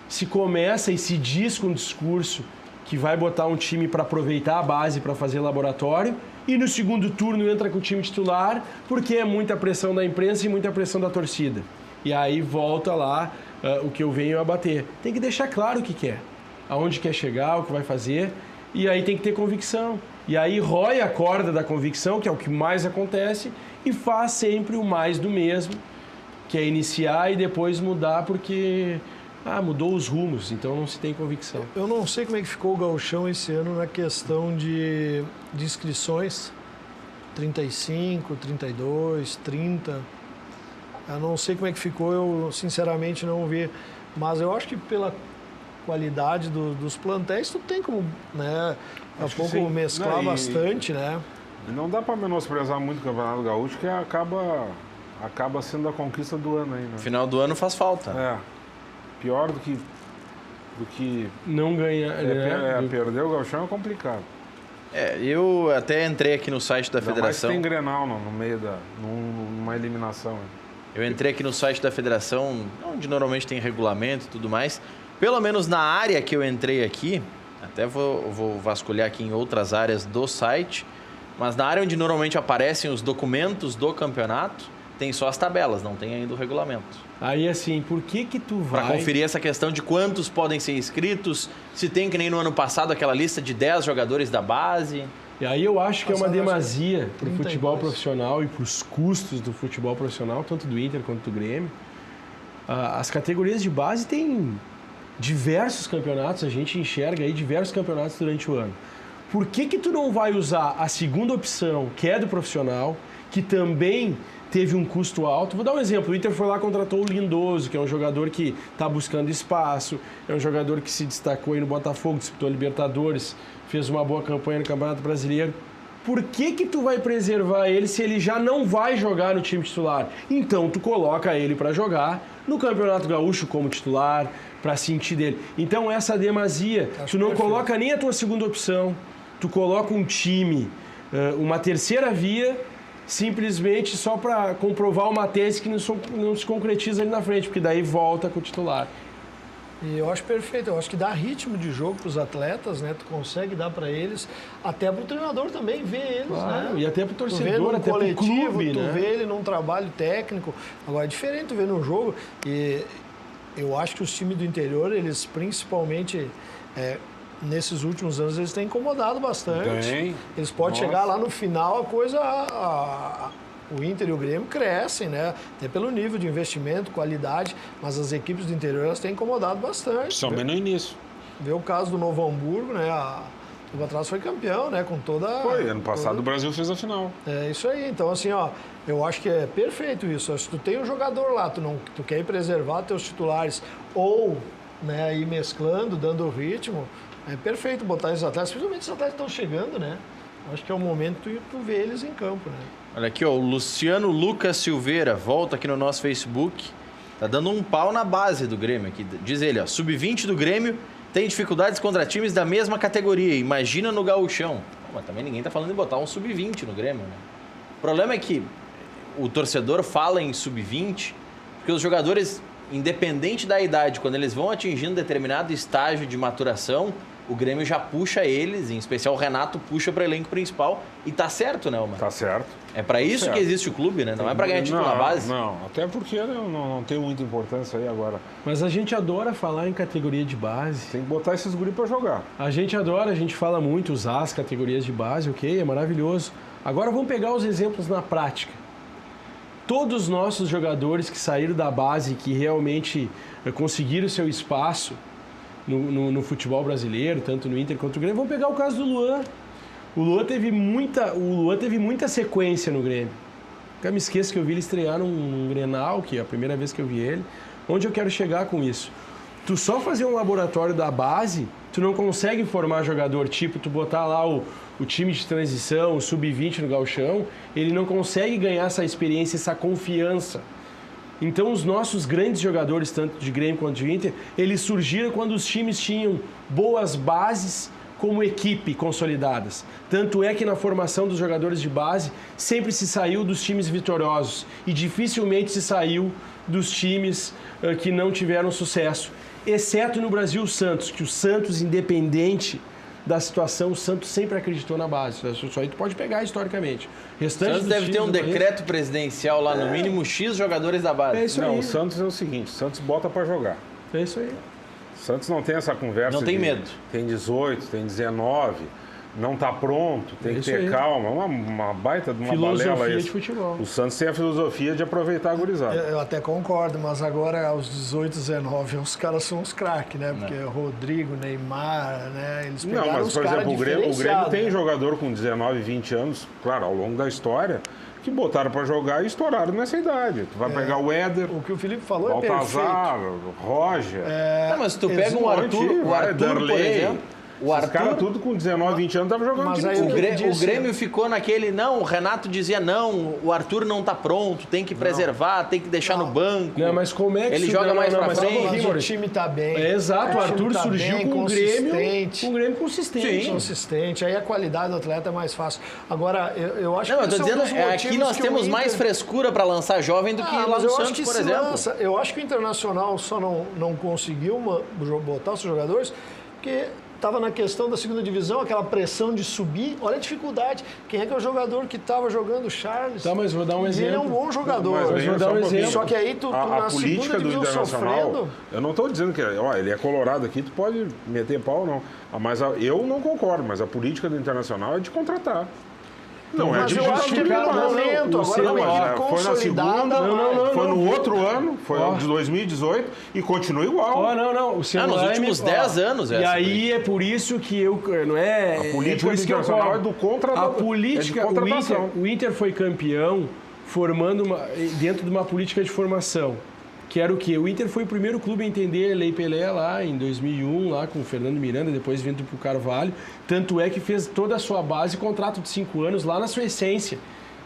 se começa e se diz com um discurso que vai botar um time para aproveitar a base para fazer laboratório, e no segundo turno entra com o time titular, porque é muita pressão da imprensa e muita pressão da torcida. E aí volta lá o que eu venho a bater. Tem que deixar claro o que quer, aonde quer chegar, o que vai fazer, e aí tem que ter convicção. E aí rói a corda da convicção, que é o que mais acontece, e faz sempre o mais do mesmo, que é iniciar e depois mudar porque mudou os rumos, então não se tem convicção. Eu não sei como é que ficou o Gauchão esse ano na questão de inscrições, 35, 32, 30. Eu não sei como é que ficou, eu sinceramente não vi. Mas eu acho que pela qualidade dos plantéis, tu tem como, né, a pouco sim. mesclar bastante, né? E não dá para menosprezar muito o Campeonato Gaúcho, que acaba sendo a conquista do ano aí, né? Final do ano faz falta. Pior do que não ganhar, perder o Gauchão é complicado. Eu até entrei aqui no site da Federação. Mas tem Grenal no meio numa eliminação. Eu entrei aqui no site da Federação, onde normalmente tem regulamento e tudo mais. Pelo menos na área que eu entrei aqui, até vou vasculhar aqui em outras áreas do site, mas na área onde normalmente aparecem os documentos do campeonato, tem só as tabelas, não tem ainda o regulamento. Aí assim, por que tu vai... Para conferir essa questão de quantos podem ser inscritos, se tem que nem no ano passado aquela lista de 10 jogadores da base. E aí eu acho que é uma demasia para o 32. futebol profissional e para os custos do futebol profissional, tanto do Inter quanto do Grêmio. As categorias de base têm diversos campeonatos, a gente enxerga aí diversos campeonatos durante o ano. Por que tu não vai usar a segunda opção, que é do profissional, que também teve um custo alto? Vou dar um exemplo, o Inter foi lá e contratou o Lindoso, que é um jogador que está buscando espaço, é um jogador que se destacou aí no Botafogo, disputou a Libertadores, fez uma boa campanha no Campeonato Brasileiro. Por que tu vai preservar ele se ele já não vai jogar no time titular? Então tu coloca ele para jogar no Campeonato Gaúcho como titular, para sentir dele. Então essa demasia, tu não coloca nem a tua segunda opção, tu coloca um time, uma terceira via, simplesmente só para comprovar uma tese que não se concretiza ali na frente, porque daí volta com o titular. E eu acho perfeito, eu acho que dá ritmo de jogo para os atletas, né? Tu consegue dar para eles, até para o treinador também ver eles, claro, né? E até para o torcedor, tu vê até para o clube, tu né? vê ele num trabalho técnico. Agora é diferente tu ver no jogo, e eu acho que os times do interior, eles principalmente nesses últimos anos, eles têm incomodado bastante. Tem. Eles podem chegar lá no final, a coisa... O Inter e o Grêmio crescem, né? Até pelo nível de investimento, qualidade, mas as equipes do interior elas têm incomodado bastante. Somente no início. Vê o caso do Novo Hamburgo, né? O tempo atrás foi campeão, né? Com toda... Foi, ano passado o Brasil fez a final. É isso aí. Então, assim, eu acho que é perfeito isso. Se tu tem um jogador lá, tu quer preservar teus titulares ou, né, ir mesclando, dando o ritmo, é perfeito botar esses atletas, principalmente esses atletas que estão chegando, né? Acho que é o momento tu ver eles em campo, né? Olha aqui, o Luciano Lucas Silveira volta aqui no nosso Facebook. Tá dando um pau na base do Grêmio aqui. Diz ele, sub-20 do Grêmio tem dificuldades contra times da mesma categoria. Imagina no Gauchão. Mas também ninguém tá falando em botar um sub-20 no Grêmio, né? O problema é que o torcedor fala em sub-20 porque os jogadores, independente da idade, quando eles vão atingindo determinado estágio de maturação, o Grêmio já puxa eles, em especial o Renato puxa para o elenco principal. E tá certo, né, Omar? Tá certo. É para isso certo. Que existe o clube, né? Não é para ganhar título na base. Não, até porque não tem muita importância aí agora. Mas a gente adora falar em categoria de base. Tem que botar esses guris para jogar. A gente adora, a gente fala muito, usar as categorias de base, ok? É maravilhoso. Agora vamos pegar os exemplos na prática. Todos os nossos jogadores que saíram da base, que realmente conseguiram o seu espaço no futebol brasileiro, tanto no Inter quanto no Grêmio, vamos pegar o caso do Luan. O Luan teve muita sequência no Grêmio. Nunca me esqueço que eu vi ele estrear num Grenal, que é a primeira vez que eu vi ele. Onde eu quero chegar com isso? Tu só fazer um laboratório da base, tu não consegue formar jogador, tipo, tu botar lá o time de transição, o sub-20 no gauchão, ele não consegue ganhar essa experiência, essa confiança. Então os nossos grandes jogadores, tanto de Grêmio quanto de Inter, eles surgiram quando os times tinham boas bases como equipe consolidadas. Tanto é que na formação dos jogadores de base sempre se saiu dos times vitoriosos e dificilmente se saiu dos times que não tiveram sucesso. Exceto no Brasil o Santos, que o Santos, independente da situação, o Santos sempre acreditou na base. Isso aí tu pode pegar historicamente. O Santos deve ter um decreto presidencial lá, no mínimo, X jogadores da base. É isso aí. Não, o Santos é o seguinte, o Santos bota para jogar. É isso aí. O Santos não tem essa conversa. Não tem medo. Tem 18, tem 19, não está pronto, tem que ter calma. Uma baita de uma filosofia balela isso. de futebol. O Santos tem a filosofia de aproveitar a gurizada. Eu até concordo, mas agora aos 18, 19, os caras são os craques, né? Porque Rodrigo, Neymar, né? Eles pegaram Não, mas, os por caras exemplo, o Grêmio diferenciados, tem né? jogador com 19, 20 anos, claro, ao longo da história, que botaram para jogar e estouraram nessa idade. Tu vai pegar o Éder, O que o Felipe falou é Baltazar, perfeito. Roger, Não, mas tu pega um Arthur, por Darley. exemplo. O Esses caras Arthur, tudo com 19, 20 anos estavam jogando Mas time aí de o futebol. o Grêmio ficou naquele, não, o Renato dizia não, o Arthur não tá pronto, tem que preservar, tem que deixar no banco. Não, mas como é que Ele isso- joga não, mais não, pra mas só um frente. pouquinho, Mas o Maurício. time tá bem. É, exato, o Arthur time tá surgiu bem, com um consistente. Grêmio consistente. Sim. Consistente, aí a qualidade do atleta é mais fácil. Agora, eu acho Não, que eu tô esse é um dizendo, dos aqui motivos nós que temos o Inter... mais frescura para lançar jovem do que lá mas no eu acho Santos, que por se exemplo. lança. Eu acho que o Internacional só não conseguiu botar os seus jogadores porque estava na questão da segunda divisão, aquela pressão de subir. Olha a dificuldade. Quem é que é o jogador que estava jogando? O Charles. Tá, mas vou dar um Ele é um exemplo. bom jogador. Mas vou dar um exemplo. Só que aí tu A na política segunda do divisão Internacional, sofrendo... eu não estou dizendo que ó, ele é colorado aqui, tu pode meter pau ou não. Mas eu não concordo, mas a política do Internacional é de contratar. Não, é Mas de eu acho que justificar. pelo momento, agora Não, uma mas, equipe foi na segunda, consolidada. foi no outro ano, foi de 2018 e continua igual. Ó, não, o seu nos últimos 10 anos E essa aí é por isso que eu, não é... A política é por isso que eu internacional cobro. é do contra- A é de política, contratação. o Inter foi campeão formando dentro de uma política de formação. Que era o quê? O Inter foi o primeiro clube a entender a Lei Pelé lá em 2001, lá com o Fernando Miranda, depois vindo para o Carvalho. Tanto é que fez toda a sua base, contrato de 5 anos lá na sua essência.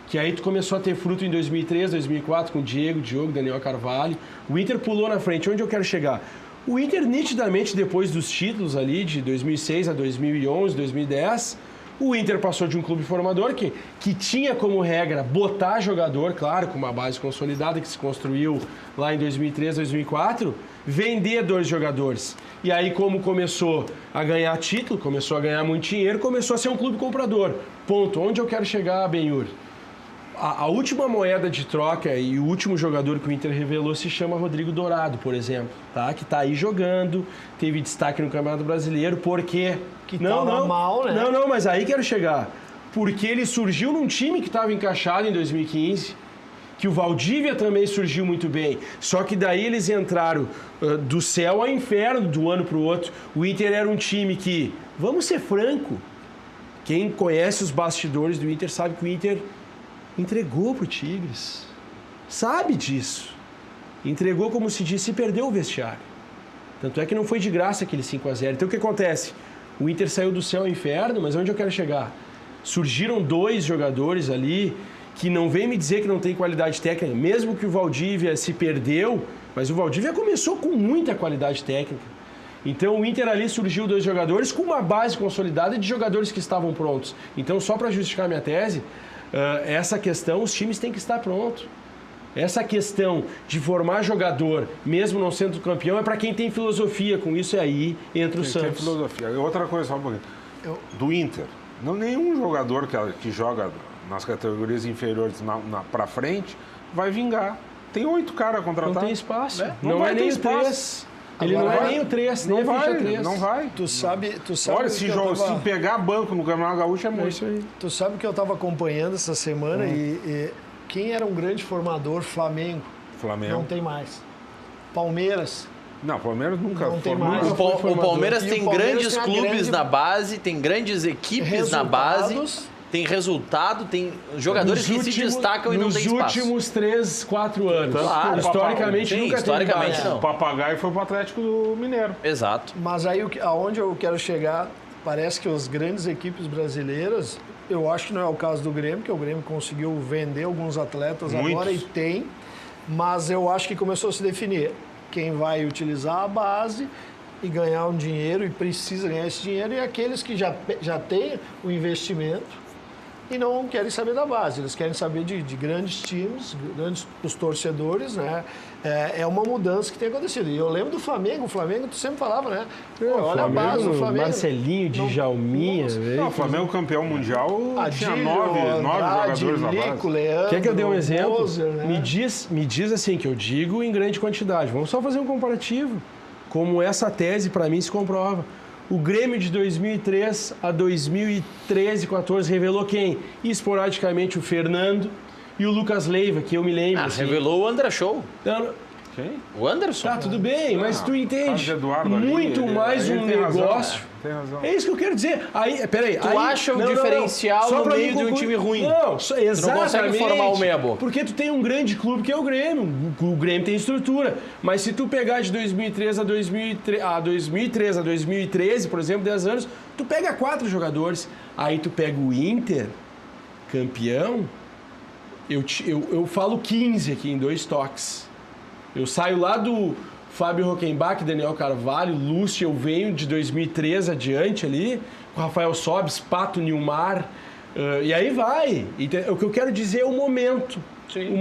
Que aí tu começou a ter fruto em 2003, 2004 com o Diogo, Daniel Carvalho. O Inter pulou na frente. Onde eu quero chegar? O Inter nitidamente, depois dos títulos ali de 2006 a 2011, 2010... O Inter passou de um clube formador que tinha como regra botar jogador, claro, com uma base consolidada que se construiu lá em 2003, 2004, vender 2 jogadores. E aí, como começou a ganhar título, começou a ganhar muito dinheiro, começou a ser um clube comprador. Ponto. Onde eu quero chegar, Benhur? A última moeda de troca e o último jogador que o Inter revelou se chama Rodrigo Dourado, por exemplo, tá? Que está aí jogando, teve destaque no Campeonato Brasileiro, porque... Que tava mal, né? Não, mas aí quero chegar. Porque ele surgiu num time que estava encaixado em 2015, que o Valdívia também surgiu muito bem, só que daí eles entraram do céu ao inferno de um ano para o outro. O Inter era um time que, vamos ser franco, quem conhece os bastidores do Inter sabe que o Inter entregou pro Tigres. Sabe disso. Entregou, como se disse, e perdeu o vestiário. Tanto é que não foi de graça aquele 5-0. Então o que acontece? O Inter saiu do céu ao inferno, mas onde eu quero chegar? Surgiram 2 jogadores ali que não vem me dizer que não tem qualidade técnica, mesmo que o Valdívia se perdeu, mas o Valdívia começou com muita qualidade técnica. Então o Inter ali surgiu 2 jogadores com uma base consolidada de jogadores que estavam prontos. Então, só para justificar minha tese, essa questão, os times têm que estar prontos. Essa questão de formar jogador, mesmo não sendo campeão, é para quem tem filosofia. Com isso, aí entra o Santos. Tem filosofia. Outra coisa, só um pouquinho. Do Inter, nenhum jogador que joga nas categorias inferiores para frente vai vingar. Tem 8 caras contratados. Não tem espaço. Não Não vai é ter nem o espaço. 3. Ele Agora, não é nem o 3, nem Não a ficha vai, 3. não vai. Tu sabe Olha, que se eu tava... pegar banco no Campeonato Gaúcho é É muito. isso aí. Tu sabe que eu estava acompanhando essa semana e quem era um grande formador? Flamengo. Flamengo. Não tem mais. Palmeiras. Não, o Palmeiras nunca Não tem formou. mais. O Palmeiras E o tem Palmeiras grandes tem a clubes grande- na base, tem grandes equipes na base, Resultados. tem resultado, tem jogadores que se destacam e não tem espaço. Nos últimos 3, 4 anos. Claro. historicamente, Sim, nunca historicamente teve base. não. O Papagaio foi pro Atlético Mineiro. Exato. Mas aí aonde eu quero chegar, parece que as grandes equipes brasileiras, eu acho que não é o caso do Grêmio, que o Grêmio conseguiu vender alguns atletas Muitos. agora e tem, mas eu acho que começou a se definir quem vai utilizar a base e ganhar um dinheiro e precisa ganhar esse dinheiro e aqueles que já têm o investimento e não querem saber da base, eles querem saber de grandes times, os torcedores, né? É uma mudança que tem acontecido. E eu lembro do Flamengo, tu sempre falava, né? Pô, olha a base do Flamengo. Marcelinho, Djalminha, o Flamengo campeão mundial tinha nove jogadores na base. Leandro, quer que eu dê um exemplo? Moser, né? Me diz assim, que eu digo em grande quantidade. Vamos só fazer um comparativo. Como essa tese, para mim, se comprova. O Grêmio de 2003 a 2013, 14 revelou quem? Esporadicamente o Fernando e o Lucas Leiva, que eu me lembro. Assim. Revelou o André Show. Quem? O Anderson. Tá, tudo bem, mas tu entende. Muito mais um negócio. Tem razão. É isso que eu quero dizer. Aí, peraí. Tu acha um diferencial no meio de um time ruim? Não, exatamente. Tu não consegue formar o meia-boca. Porque tu tem um grande clube que é o Grêmio. O Grêmio tem estrutura. Mas se tu pegar de 2003 a 2013, por exemplo, 10 anos, tu pega 4 jogadores. Aí tu pega o Inter, campeão, eu falo 15 aqui em 2 toques. Eu saio lá do Fábio Rockenbach, Daniel Carvalho, Lúcio, eu venho de 2013 adiante ali, com Rafael Sobis, Pato, Nilmar, e aí vai. O que eu quero dizer é o momento. Sim. O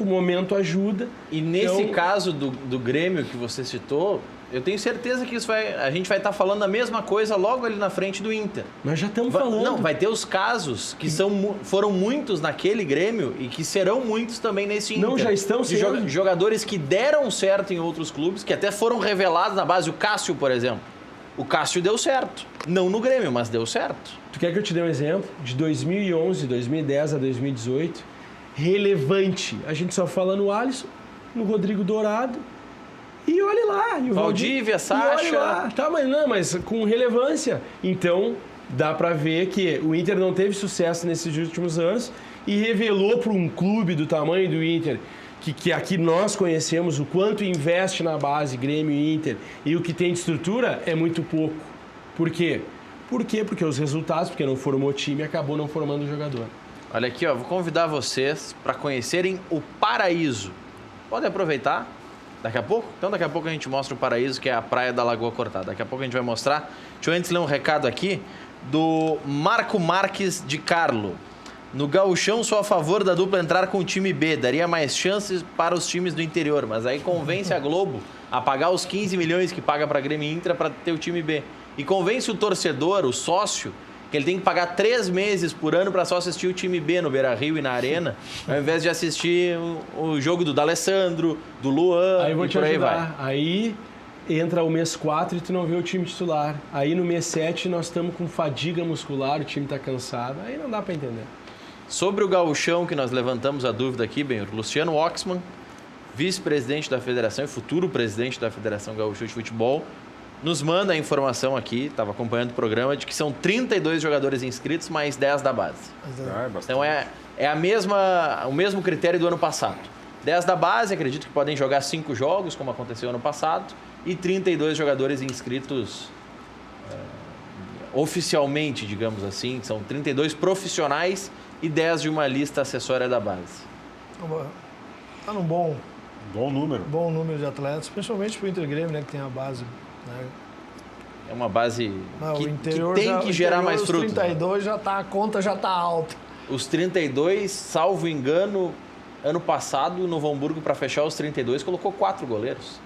momento ajuda. E nesse caso do Grêmio que você citou, eu tenho certeza que a gente vai estar falando a mesma coisa logo ali na frente do Inter. Nós já estamos falando. Não, vai ter os casos que foram muitos naquele Grêmio e que serão muitos também nesse Inter. Não, já estão sendo. Jogadores que deram certo em outros clubes, que até foram revelados na base. O Cássio, por exemplo. O Cássio deu certo. Não no Grêmio, mas deu certo. Tu quer que eu te dê um exemplo? De 2011, 2010 a 2018, relevante. A gente só fala no Alisson, no Rodrigo Dourado. E olhe lá. E o Valdívia, Sacha. Tá, mas com relevância. Então, dá pra ver que o Inter não teve sucesso nesses últimos anos e revelou para um clube do tamanho do Inter, que aqui nós conhecemos o quanto investe na base, Grêmio e Inter, e o que tem de estrutura é muito pouco. Por quê? Porque os resultados, porque não formou time, acabou não formando o jogador. Olha aqui, vou convidar vocês para conhecerem o Paraíso. Podem aproveitar. Daqui a pouco? Então daqui a pouco a gente mostra o Paraíso, que é a praia da Lagoa Cortada. Daqui a pouco a gente vai mostrar. Deixa eu antes ler um recado aqui do Marco Marques de Carlo. No Gauchão, sou a favor da dupla entrar com o time B. Daria mais chances para os times do interior. Mas aí convence a Globo a pagar os 15 milhões que paga para a Grêmio Intra para ter o time B. E convence o torcedor, o sócio, que ele tem que pagar 3 meses por ano para só assistir o time B no Beira-Rio e na Arena, ao invés de assistir o jogo do D'Alessandro, do Luan, aí vou te por aí ajudar. vai. Aí entra o mês 4 e tu não vê o time titular. Aí no mês 7 nós estamos com fadiga muscular, o time está cansado. Aí não dá para entender. Sobre o gauchão, que nós levantamos a dúvida aqui, bem, o Luciano Oxman, vice-presidente da Federação e futuro presidente da Federação Gaúcha de Futebol, nos manda a informação aqui, estava acompanhando o programa, de que são 32 jogadores inscritos, mais 10 da base. Então é o mesmo critério do ano passado. 10 da base, acredito que podem jogar 5 jogos, como aconteceu ano passado, e 32 jogadores inscritos oficialmente, digamos assim. São 32 profissionais e 10 de uma lista acessória da base. Está num bom número de atletas, principalmente para o Inter Grêmio, né, que tem a base. Né? É uma base que tem que gerar mais frutos. Os 32 a conta já está alta. Os 32, salvo engano, ano passado, o Novo Hamburgo, para fechar os 32, colocou 4 goleiros.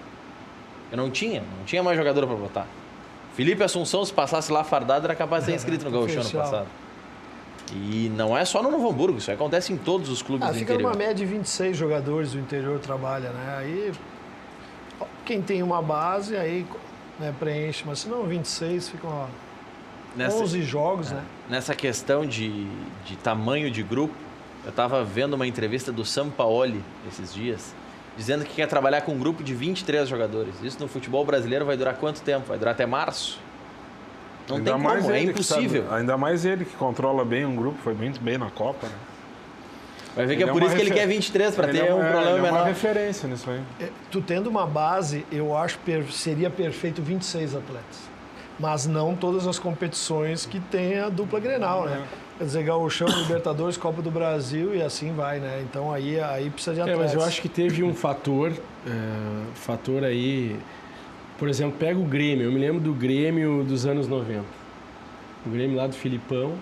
Eu não tinha mais jogador para botar. Felipe Assunção, se passasse lá fardado, era capaz de ser inscrito no Gauchão ano passado. E não é só no Novo Hamburgo, isso acontece em todos os clubes do interior. Fica numa média de 26 jogadores do interior trabalha, né? Aí, quem tem uma base, aí preenche, mas se não, 26 ficam 11 jogos, né? Nessa questão de tamanho de grupo, eu estava vendo uma entrevista do Sampaoli esses dias, dizendo que quer trabalhar com um grupo de 23 jogadores. Isso no futebol brasileiro vai durar quanto tempo? Vai durar até março? Não tem como, é impossível. Ainda mais ele que controla bem um grupo, foi muito bem na Copa, né? Vai ver que é por isso que ele quer 23, para ter um problema menor. É uma referência nisso aí. Tu tendo uma base, eu acho que seria perfeito 26 atletas. Mas não todas as competições que tem a dupla Grenal, né? Quer dizer, Gauchão, Libertadores, Copa do Brasil e assim vai, né? Então aí precisa de atletas. Mas eu acho que teve um fator aí... Por exemplo, pega o Grêmio. Eu me lembro do Grêmio dos anos 90. O Grêmio lá do Filipão.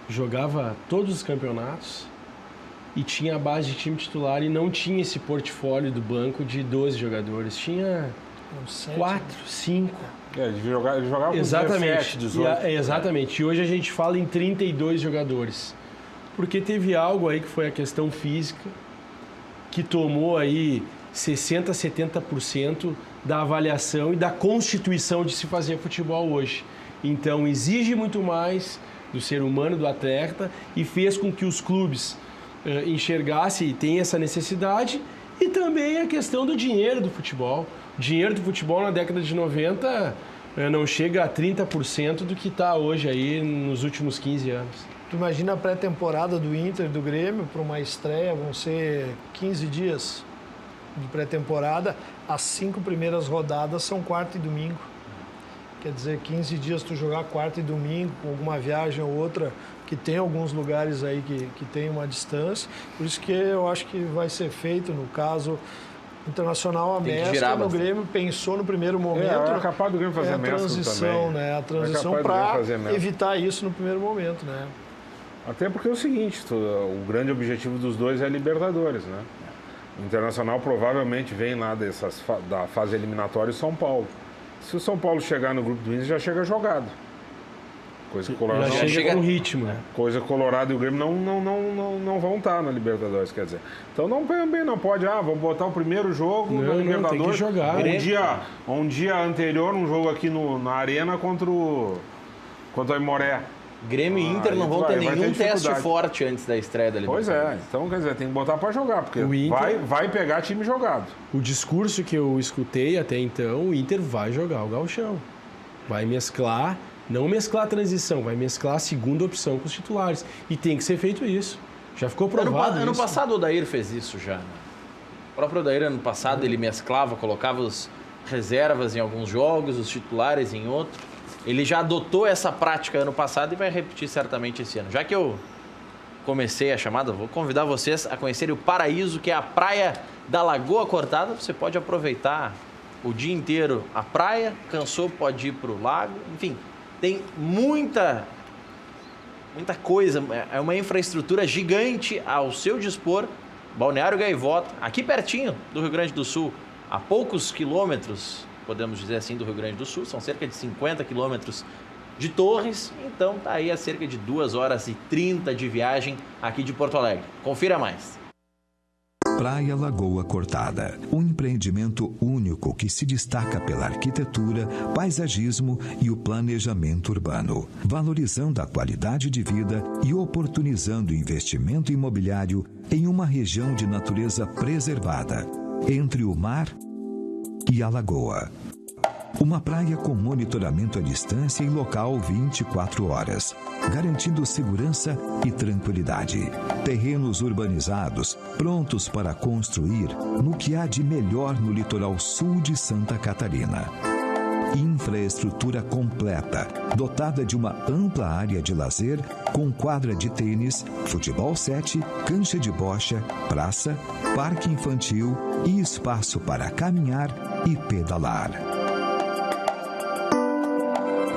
jogava todos os campeonatos e tinha a base de time titular e não tinha esse portfólio do banco de 12 jogadores. Tinha 4, 5. Ele jogava com Exatamente. 17, 18. Exatamente. E hoje a gente fala em 32 jogadores. Porque teve algo aí que foi a questão física, que tomou aí 60%, 70% da avaliação e da constituição de se fazer futebol hoje. Então, exige muito mais do ser humano, do atleta, e fez com que os clubes enxergassem e tenham essa necessidade, e também a questão do dinheiro do futebol. O dinheiro do futebol na década de 90 não chega a 30% do que está hoje aí nos últimos 15 anos. Tu imagina a pré-temporada do Inter e do Grêmio para uma estreia, vão ser 15 dias de pré-temporada. As 5 primeiras rodadas são quarta e domingo. Quer dizer, 15 dias tu jogar quarta e domingo, com alguma viagem ou outra, que tem alguns lugares aí que tem uma distância. Por isso que eu acho que vai ser feito, no caso Internacional, a mescla no Grêmio pensou no primeiro momento. É capaz do Grêmio fazer a transição, também. né? A transição para evitar isso no primeiro momento, né? Até porque é o seguinte, o grande objetivo dos dois é a Libertadores, né? O Internacional provavelmente vem lá da fase eliminatória em São Paulo. Se o São Paulo chegar no grupo do Inter, já chega jogado. Coisa que o Colorado já chega com ritmo, né? Coisa que o Colorado e o Grêmio não vão estar na Libertadores, quer dizer. Então não pode, vamos botar o primeiro jogo na Libertadores. Tem que jogar. Um dia anterior, um jogo aqui na Arena contra o Aimoré. Grêmio e Inter não vão ter nenhum teste forte antes da estreia da Libertadores. Pois é, então quer dizer, tem que botar para jogar, porque o Inter vai pegar time jogado. O discurso que eu escutei até então, o Inter vai jogar o gauchão. Vai mesclar, não mesclar a transição, vai mesclar a segunda opção com os titulares. E tem que ser feito isso. Já ficou provado Ano passado o Odair fez isso já. Né? O próprio Odair, ano passado, ele mesclava, colocava os reservas em alguns jogos, os titulares em outros. Ele já adotou essa prática ano passado e vai repetir certamente esse ano. Já que eu comecei a chamada, vou convidar vocês a conhecerem o Paraíso, que é a praia da Lagoa Cortada. Você pode aproveitar o dia inteiro a praia, cansou, pode ir para o lago. Enfim, tem muita coisa. É uma infraestrutura gigante ao seu dispor. Balneário Gaivota, aqui pertinho do Rio Grande do Sul, a poucos quilômetros, podemos dizer assim, do Rio Grande do Sul, são cerca de 50 quilômetros de Torres, então está aí a cerca de 2h30 de viagem aqui de Porto Alegre. Confira mais. Praia Lagoa Cortada, um empreendimento único que se destaca pela arquitetura, paisagismo e o planejamento urbano, valorizando a qualidade de vida e oportunizando o investimento imobiliário em uma região de natureza preservada, entre o mar e a lagoa. Uma praia com monitoramento à distância e local 24 horas, garantindo segurança e tranquilidade. Terrenos urbanizados, prontos para construir no que há de melhor no litoral sul de Santa Catarina. Infraestrutura completa, dotada de uma ampla área de lazer, com quadra de tênis, futebol 7, cancha de bocha, praça, parque infantil e espaço para caminhar e pedalar.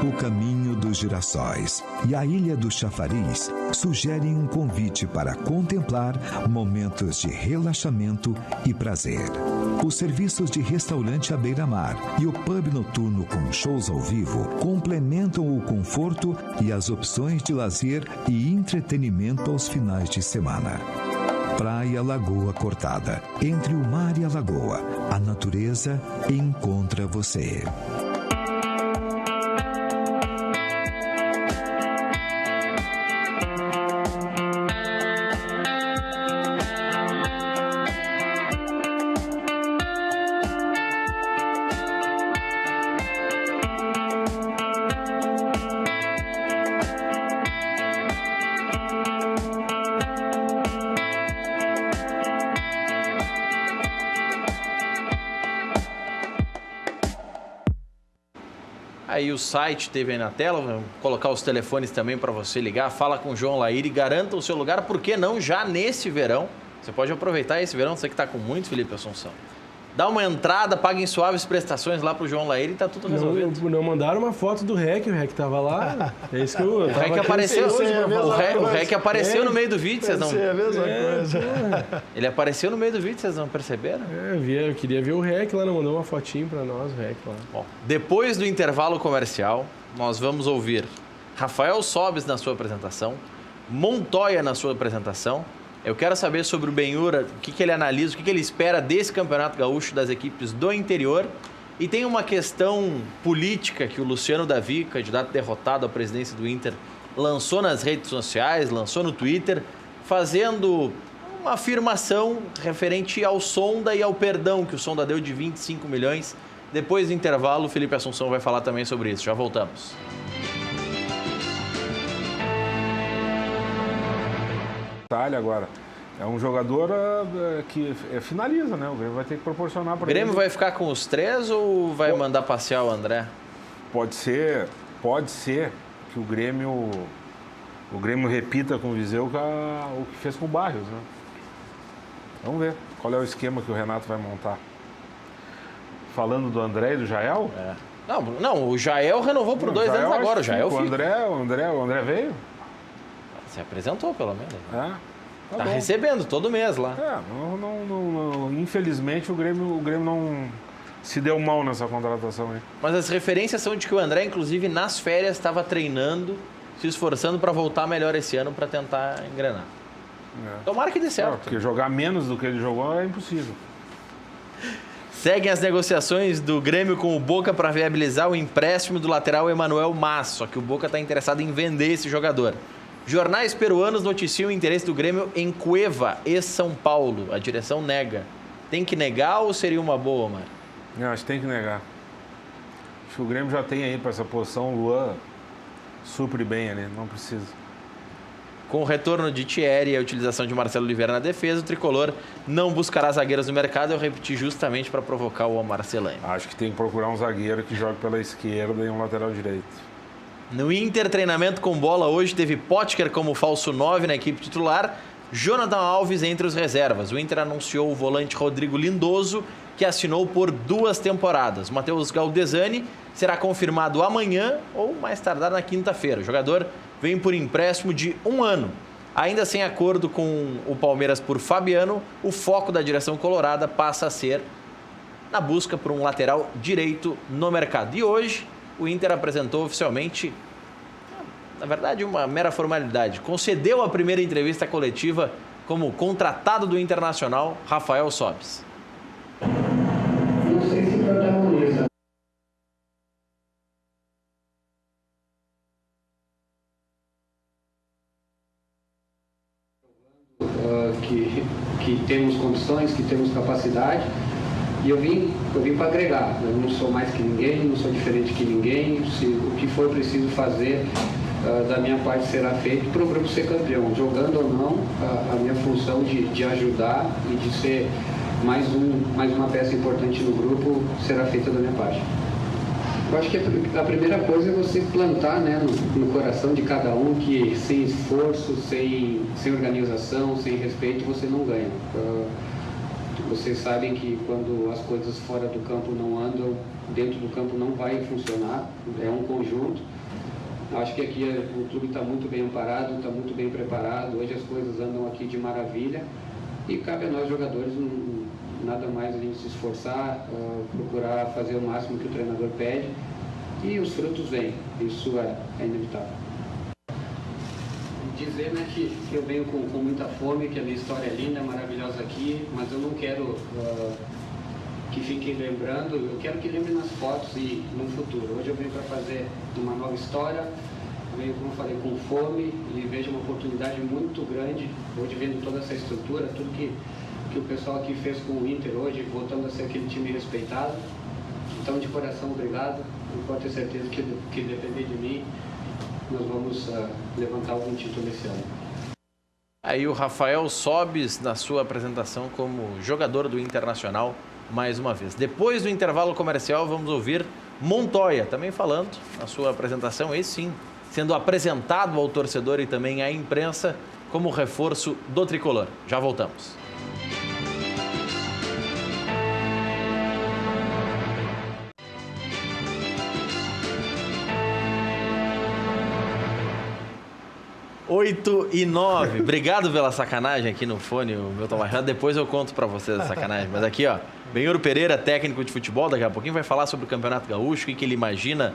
O Caminho dos Girassóis e a Ilha do Chafariz sugerem um convite para contemplar momentos de relaxamento e prazer. Os serviços de restaurante à beira-mar e o pub noturno com shows ao vivo complementam o conforto e as opções de lazer e entretenimento aos finais de semana. Praia Lagoa Cortada. Entre o mar e a lagoa, a natureza encontra você. Aí o site teve aí na tela, vou colocar os telefones também para você ligar, fala com o João Laíri, garanta o seu lugar, por que não já nesse verão? Você pode aproveitar esse verão, você que está com muito, Felipe Assunção. Dá uma entrada, paga em suaves prestações lá pro João Laíra e tá tudo resolvido. Não mandaram uma foto do REC, o REC tava lá. É isso que eu O REC apareceu hoje. O REC apareceu no meio do vídeo, vocês não... É a mesma coisa. Ele apareceu no meio do vídeo, vocês não perceberam? Eu queria ver o REC lá, não mandou uma fotinho pra nós, o REC lá. Bom, depois do intervalo comercial, nós vamos ouvir Rafael Sobis na sua apresentação, Montoya na sua apresentação. Eu quero saber sobre o Benhura, o que ele analisa, o que ele espera desse Campeonato Gaúcho das equipes do interior. E tem uma questão política que o Luciano Davi, candidato derrotado à presidência do Inter, lançou nas redes sociais, lançou no Twitter, fazendo uma afirmação referente ao Sonda e ao perdão que o Sonda deu de 25 milhões. Depois do intervalo, o Felipe Assunção vai falar também sobre isso. Já voltamos. Agora, é um jogador que finaliza, né? O Grêmio vai ter que proporcionar para ele. O Grêmio vai ficar com os 3 ou vai mandar passear o André? Pode ser que o Grêmio repita com o Viseu o que fez com o Barrios, né? Vamos ver qual é o esquema que o Renato vai montar. Falando do André e do Jael? É. Não, o Jael renovou por 2 anos agora. O Jael fica. O André veio? Se apresentou, pelo menos. Tá bom. recebendo todo mês lá. Infelizmente o Grêmio não se deu mal nessa contratação aí. Mas as referências são de que o André, inclusive, nas férias, estava treinando, se esforçando para voltar melhor esse ano para tentar engrenar. Tomara que dê certo. Porque jogar menos do que ele jogou é impossível. Seguem as negociações do Grêmio com o Boca para viabilizar o empréstimo do lateral Emanuel Mas, só que o Boca está interessado em vender esse jogador. Jornais peruanos noticiam o interesse do Grêmio em Cueva e São Paulo. A direção nega. Tem que negar ou seria uma boa, Mar? Não, acho que tem que negar. Acho que o Grêmio já tem aí para essa posição. O Luan supre bem ali, não precisa. Com o retorno de Thierry e a utilização de Marcelo Oliveira na defesa, o tricolor não buscará zagueiros no mercado. Eu repeti justamente para provocar o Marcelanho. Acho que tem que procurar um zagueiro que jogue pela esquerda e um lateral direito. No Inter, treinamento com bola hoje, teve Potker como falso 9 na equipe titular, Jonathan Alves entre os reservas. O Inter anunciou o volante Rodrigo Lindoso, que assinou por 2 temporadas. Matheus Galdesani será confirmado amanhã ou mais tardar na quinta-feira. O jogador vem por empréstimo de 1 ano. Ainda sem acordo com o Palmeiras por Fabiano, o foco da direção colorada passa a ser na busca por um lateral direito no mercado. E hoje o Inter apresentou oficialmente, na verdade, uma mera formalidade. Concedeu a primeira entrevista coletiva como contratado do Internacional, Rafael Sobis. Não sei se protagoniza. Que temos condições, que temos capacidade. E eu vim para agregar. Eu não sou mais que ninguém, não sou diferente que ninguém. O que for preciso fazer da minha parte será feito para o grupo ser campeão. Jogando ou não, a minha função de ajudar e de ser mais uma peça importante no grupo será feita da minha parte. Eu acho que a primeira coisa é você plantar, né, no coração de cada um que sem esforço, sem organização, sem respeito, você não ganha. Vocês sabem que quando as coisas fora do campo não andam, dentro do campo não vai funcionar, é um conjunto. Acho que aqui o clube está muito bem amparado, está muito bem preparado, hoje as coisas andam aqui de maravilha e cabe a nós jogadores nada mais a gente se esforçar, procurar fazer o máximo que o treinador pede e os frutos vêm, isso é inevitável. Dizer, né, que eu venho com muita fome, que a minha história é linda, maravilhosa aqui, mas eu não quero que fiquem lembrando, eu quero que lembrem nas fotos e no futuro. Hoje eu venho para fazer uma nova história, venho, como eu falei, com fome e vejo uma oportunidade muito grande, hoje vendo toda essa estrutura, tudo que o pessoal aqui fez com o Inter hoje, voltando a ser aquele time respeitado. Então, de coração, obrigado, eu pode ter certeza que depender de mim, nós vamos levantar algum título esse ano. Aí o Rafael Sobis na sua apresentação como jogador do Internacional mais uma vez. Depois do intervalo comercial vamos ouvir Montoya também falando na sua apresentação, esse sim, sendo apresentado ao torcedor e também à imprensa como reforço do tricolor. Já voltamos. 8:09. Obrigado pela sacanagem aqui no fone, o Milton Machado. Depois eu conto pra vocês a sacanagem. Mas aqui, ó, Benhur Pereira, técnico de futebol, daqui a pouquinho vai falar sobre o Campeonato Gaúcho, o que ele imagina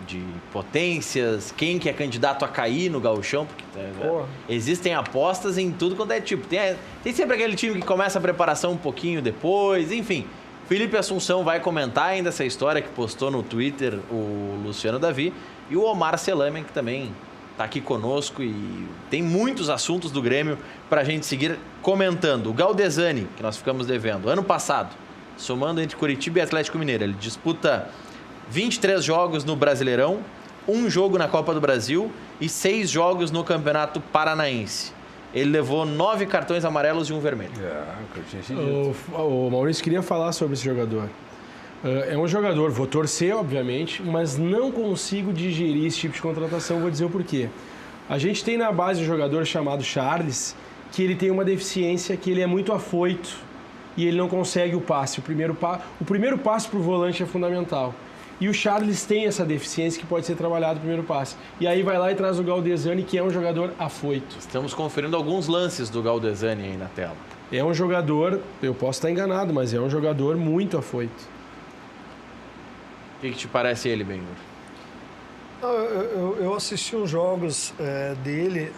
de potências, quem que é candidato a cair no gauchão, porque existem apostas em tudo quanto é tipo. Tem sempre aquele time que começa a preparação um pouquinho depois, enfim. Felipe Assunção vai comentar ainda essa história que postou no Twitter o Luciano Davi e o Omar Selamen, que também está aqui conosco e tem muitos assuntos do Grêmio para a gente seguir comentando. O Galdesani, que nós ficamos devendo, ano passado, somando entre Curitiba e Atlético Mineiro, ele disputa 23 jogos no Brasileirão, 1 jogo na Copa do Brasil e 6 jogos no Campeonato Paranaense. Ele levou 9 cartões amarelos e 1 vermelho. O Maurício queria falar sobre esse jogador. É um jogador, vou torcer, obviamente, mas não consigo digerir esse tipo de contratação, vou dizer o porquê. A gente tem na base um jogador chamado Charles, que ele tem uma deficiência, que ele é muito afoito e ele não consegue o passe. O primeiro passe para o volante é fundamental. E o Charles tem essa deficiência que pode ser trabalhado no primeiro passe. E aí vai lá e traz o Galdesani, que é um jogador afoito. Estamos conferindo alguns lances do Galdesani aí na tela. É um jogador, eu posso estar enganado, mas é um jogador muito afoito. O que te parece ele, Benhur? Eu assisti uns jogos dele,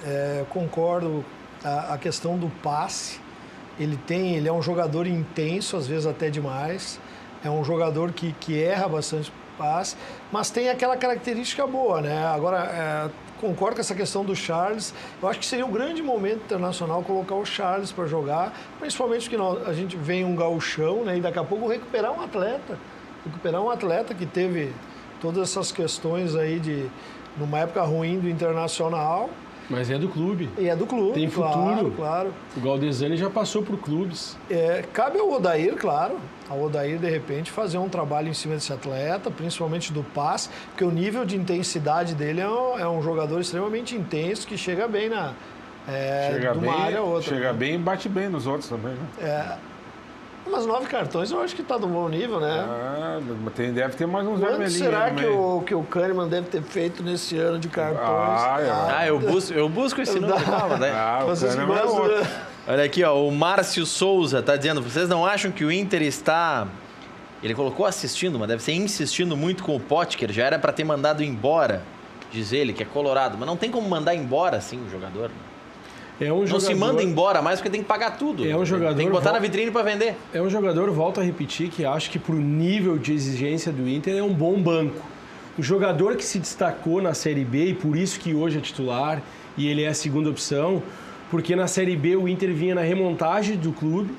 concordo a questão do passe. Ele é um jogador intenso, às vezes até demais. É um jogador que erra bastante passe, mas tem aquela característica boa, né? Agora, concordo com essa questão do Charles. Eu acho que seria um grande momento internacional colocar o Charles para jogar, principalmente porque a gente vem um gauchão, né? E daqui a pouco recuperar um atleta que teve todas essas questões aí numa época ruim do Internacional. Mas é do clube. E é do clube, tem futuro. Claro. O Galdesani já passou por clubes. Cabe ao Odair, claro. Ao Odair, de repente, fazer um trabalho em cima desse atleta, principalmente do passe, porque o nível de intensidade dele é um jogador extremamente intenso, que chega bem de uma área a outra. Chega bem e bate bem nos outros também, né? Mas 9 cartões eu acho que está no bom nível, né? Deve ter mais uns vermelhinhos. Quanto será que o Kahneman deve ter feito nesse ano de cartões? Eu busco esse número. Vocês Kahneman gostam, né? Olha aqui, ó, o Márcio Souza está dizendo, vocês não acham que o Inter está... Ele colocou assistindo, mas deve ser insistindo muito com o Potker, já era para ter mandado embora, diz ele, que é colorado, mas não tem como mandar embora assim o jogador, né? Não se manda embora mais porque tem que pagar tudo. Tem que botar na vitrine para vender. É um jogador, volto a repetir, que acho que pro nível de exigência do Inter é um bom banco. O jogador que se destacou na Série B e por isso que hoje é titular e ele é a segunda opção, porque na Série B o Inter vinha na remontagem do clube,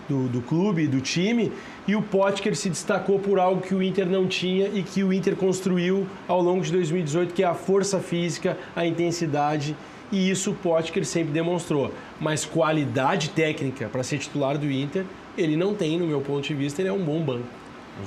do time, e o Potker se destacou por algo que o Inter não tinha e que o Inter construiu ao longo de 2018, que é a força física, a intensidade. E isso o Potker sempre demonstrou. Mas qualidade técnica para ser titular do Inter, ele não tem, no meu ponto de vista, ele é um bom banco.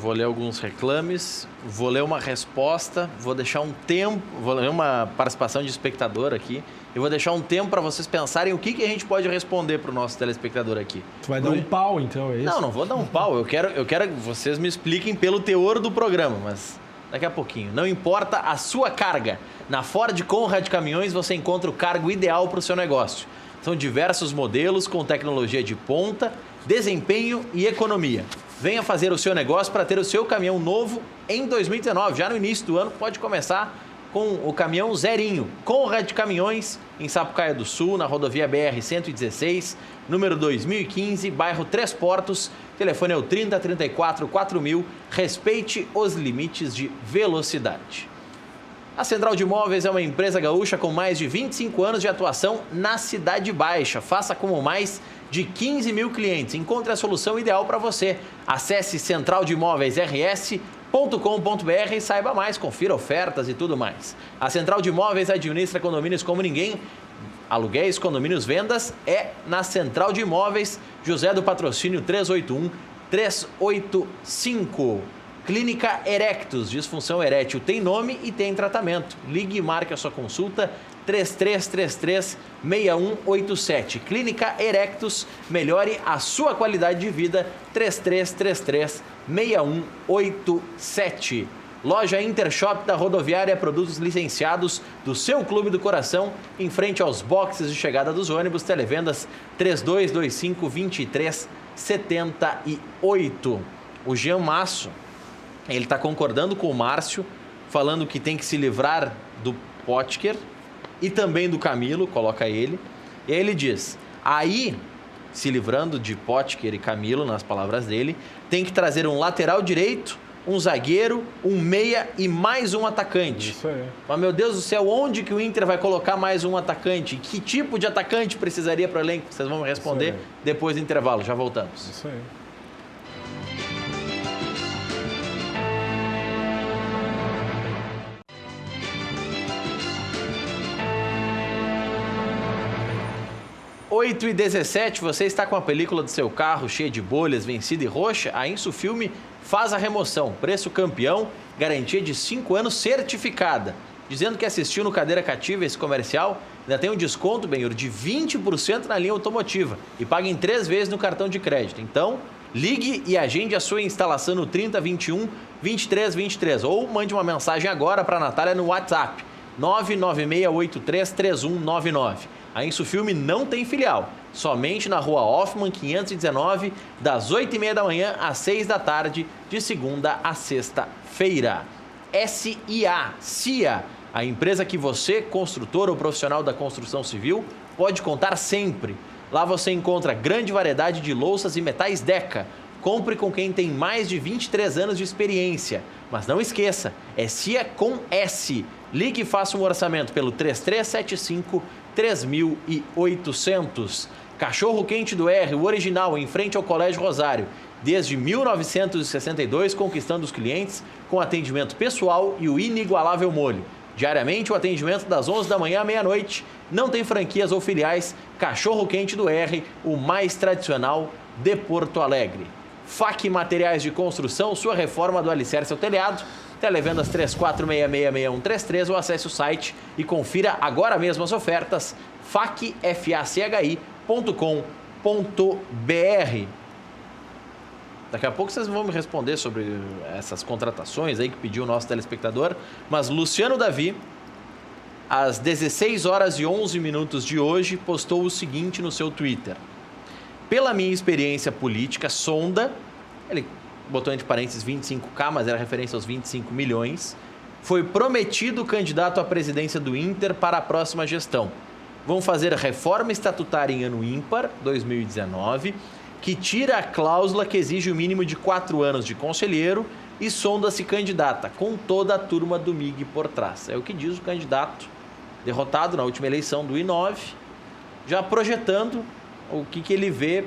Vou ler alguns reclames, vou ler uma resposta, vou deixar um tempo, vou ler uma participação de espectador aqui e vou deixar um tempo para vocês pensarem o que a gente pode responder para o nosso telespectador aqui. Tu vai dar um pau, então, é isso? Não vou dar um pau. Eu quero que vocês me expliquem pelo teor do programa, mas daqui a pouquinho. Não importa a sua carga. Na Ford Conrad Caminhões você encontra o cargo ideal para o seu negócio. São diversos modelos com tecnologia de ponta, desempenho e economia. Venha fazer o seu negócio para ter o seu caminhão novo em 2019. Já no início do ano pode começar com o caminhão zerinho. Conrad Caminhões, em Sapucaia do Sul, na rodovia BR-116, número 2015, bairro Três Portos. Telefone é o 3034 4000. Respeite os limites de velocidade. A Central de Imóveis é uma empresa gaúcha com mais de 25 anos de atuação na Cidade Baixa. Faça como mais de 15 mil clientes. Encontre a solução ideal para você. Acesse centraldeimoveisrs.com.br e saiba mais, confira ofertas e tudo mais. A Central de Imóveis administra condomínios como ninguém. Aluguéis, condomínios, vendas é na Central de Imóveis, José do Patrocínio 381-385. Clínica Erectus, disfunção erétil tem nome e tem tratamento. Ligue e marque a sua consulta 3333-6187. Clínica Erectus, melhore a sua qualidade de vida 3333-6187. Loja Intershop da Rodoviária, produtos licenciados do seu clube do coração, em frente aos boxes de chegada dos ônibus. Televendas 3225-2378. O Jean Masso, ele está concordando com o Márcio, falando que tem que se livrar do Potker e também do Camilo, coloca ele. E aí ele diz, aí, se livrando de Potker e Camilo, nas palavras dele, tem que trazer um lateral direito, um zagueiro, um meia e mais um atacante. Isso aí. Mas, meu Deus do céu, onde que o Inter vai colocar mais um atacante? Que tipo de atacante precisaria para o elenco? Vocês vão me responder depois do intervalo. Já voltamos. Isso aí. Oito e 17, você está com a película do seu carro cheia de bolhas, vencida e roxa? A Insufilme faz a remoção. Preço campeão, garantia de 5 anos certificada. Dizendo que assistiu no Cadeira Cativa esse comercial, ainda tem um desconto, Benhur, de 20% na linha automotiva e paga em 3 vezes no cartão de crédito. Então, ligue e agende a sua instalação no 3021 2323 ou mande uma mensagem agora para a Natália no WhatsApp 996833199. A Insufilme não tem filial, somente na Rua Hoffman 519, das 8h30 da manhã às 6 da tarde, de segunda a sexta-feira. CIA, a empresa que você, construtor ou profissional da construção civil, pode contar sempre. Lá você encontra grande variedade de louças e metais Deca. Compre com quem tem mais de 23 anos de experiência. Mas não esqueça, é CIA com S. Ligue e faça um orçamento pelo 3375-3800. Cachorro Quente do R, o original, em frente ao Colégio Rosário. Desde 1962, conquistando os clientes com atendimento pessoal e o inigualável molho. Diariamente, o atendimento das 11 da manhã à meia-noite. Não tem franquias ou filiais. Cachorro Quente do R, o mais tradicional de Porto Alegre. FAC Materiais de Construção, sua reforma do alicerce ao telhado. Televendas 34666133 ou acesse o site e confira agora mesmo as ofertas facfachi.com.br. Daqui a pouco vocês vão me responder sobre essas contratações aí que pediu o nosso telespectador, mas Luciano Davi, às 16 horas e 11 minutos de hoje, postou o seguinte no seu Twitter: pela minha experiência política, sonda, ele botou entre parênteses 25K, mas era referência aos 25 milhões, foi prometido candidato à presidência do Inter para a próxima gestão. Vão fazer reforma estatutária em ano ímpar, 2019, que tira a cláusula que exige o mínimo de 4 anos de conselheiro e sonda-se candidata, com toda a turma do MIG por trás. É o que diz o candidato derrotado na última eleição do I9, já projetando o que ele vê,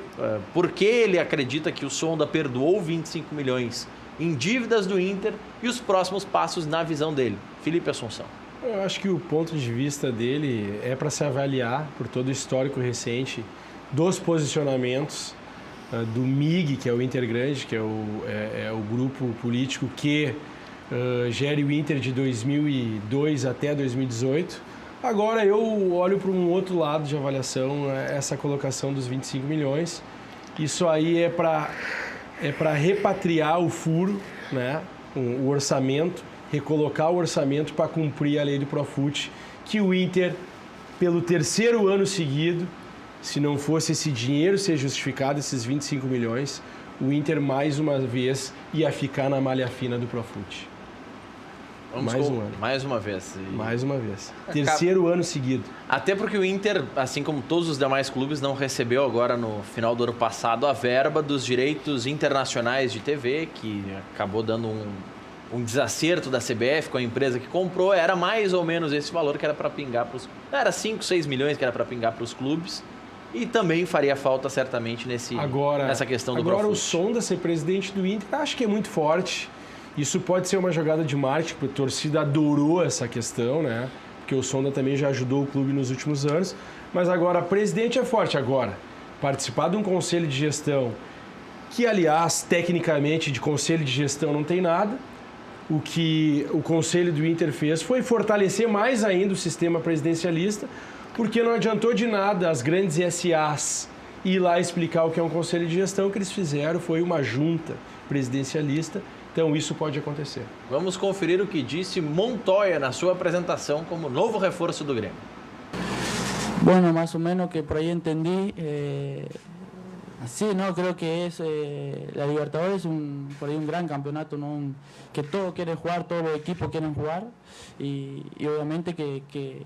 por que ele acredita que o Sonda perdoou 25 milhões em dívidas do Inter e os próximos passos na visão dele. Felipe Assunção. Eu acho que o ponto de vista dele é para se avaliar por todo o histórico recente dos posicionamentos do MIG, que é o Inter Grande, que é o grupo político que gere o Inter de 2002 até 2018. Agora eu olho para um outro lado de avaliação, essa colocação dos 25 milhões. Isso aí é para repatriar o furo, né? O orçamento, recolocar o orçamento para cumprir a lei do Profut, que o Inter, pelo 3º ano seguido, se não fosse esse dinheiro ser justificado, esses 25 milhões, o Inter mais uma vez ia ficar na malha fina do Profut. Mais um ano. Mais uma vez. Mais uma vez. 3º ano seguido. Até porque o Inter, assim como todos os demais clubes, não recebeu agora no final do ano passado a verba dos direitos internacionais de TV, que acabou dando um desacerto da CBF com a empresa que comprou. Era mais ou menos esse valor que era para pingar para os... Era 5, 6 milhões que era para pingar para os clubes. E também faria falta certamente nessa questão do Profut. Agora o Sonda ser presidente do Inter, acho que é muito forte. Isso pode ser uma jogada de marketing, porque a torcida adorou essa questão, né? Porque o Sonda também já ajudou o clube nos últimos anos. Mas agora, presidente é forte. Agora, participar de um conselho de gestão, que, aliás, tecnicamente, de conselho de gestão não tem nada. O que o conselho do Inter fez foi fortalecer mais ainda o sistema presidencialista, porque não adiantou de nada as grandes SAs ir lá explicar o que é um conselho de gestão. O que eles fizeram foi uma junta presidencialista Então isso pode acontecer. Vamos conferir o que disse Montoya na sua apresentação como novo reforço do Grêmio. Bueno, más o menos que por ahí entendí. Sí, no, creo que es la Libertadores por ahí un gran campeonato, ¿no? Que todos quieren jugar, todos los equipos quieren jugar y obviamente que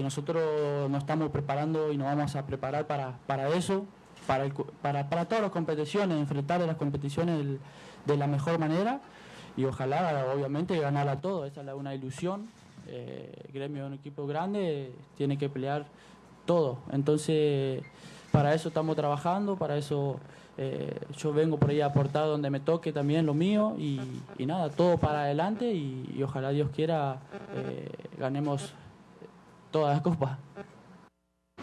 nosotros nos estamos preparando y nos vamos a preparar para eso, para todas las competiciones, enfrentar las competiciones de la mejor manera y ojalá obviamente ganar a todos, esa es una ilusión. Gremio es un equipo grande, tiene que pelear todo, entonces para eso estamos trabajando, para eso yo vengo por ahí a aportar donde me toque también lo mío y nada, todo para adelante y ojalá Dios quiera ganemos todas las copas.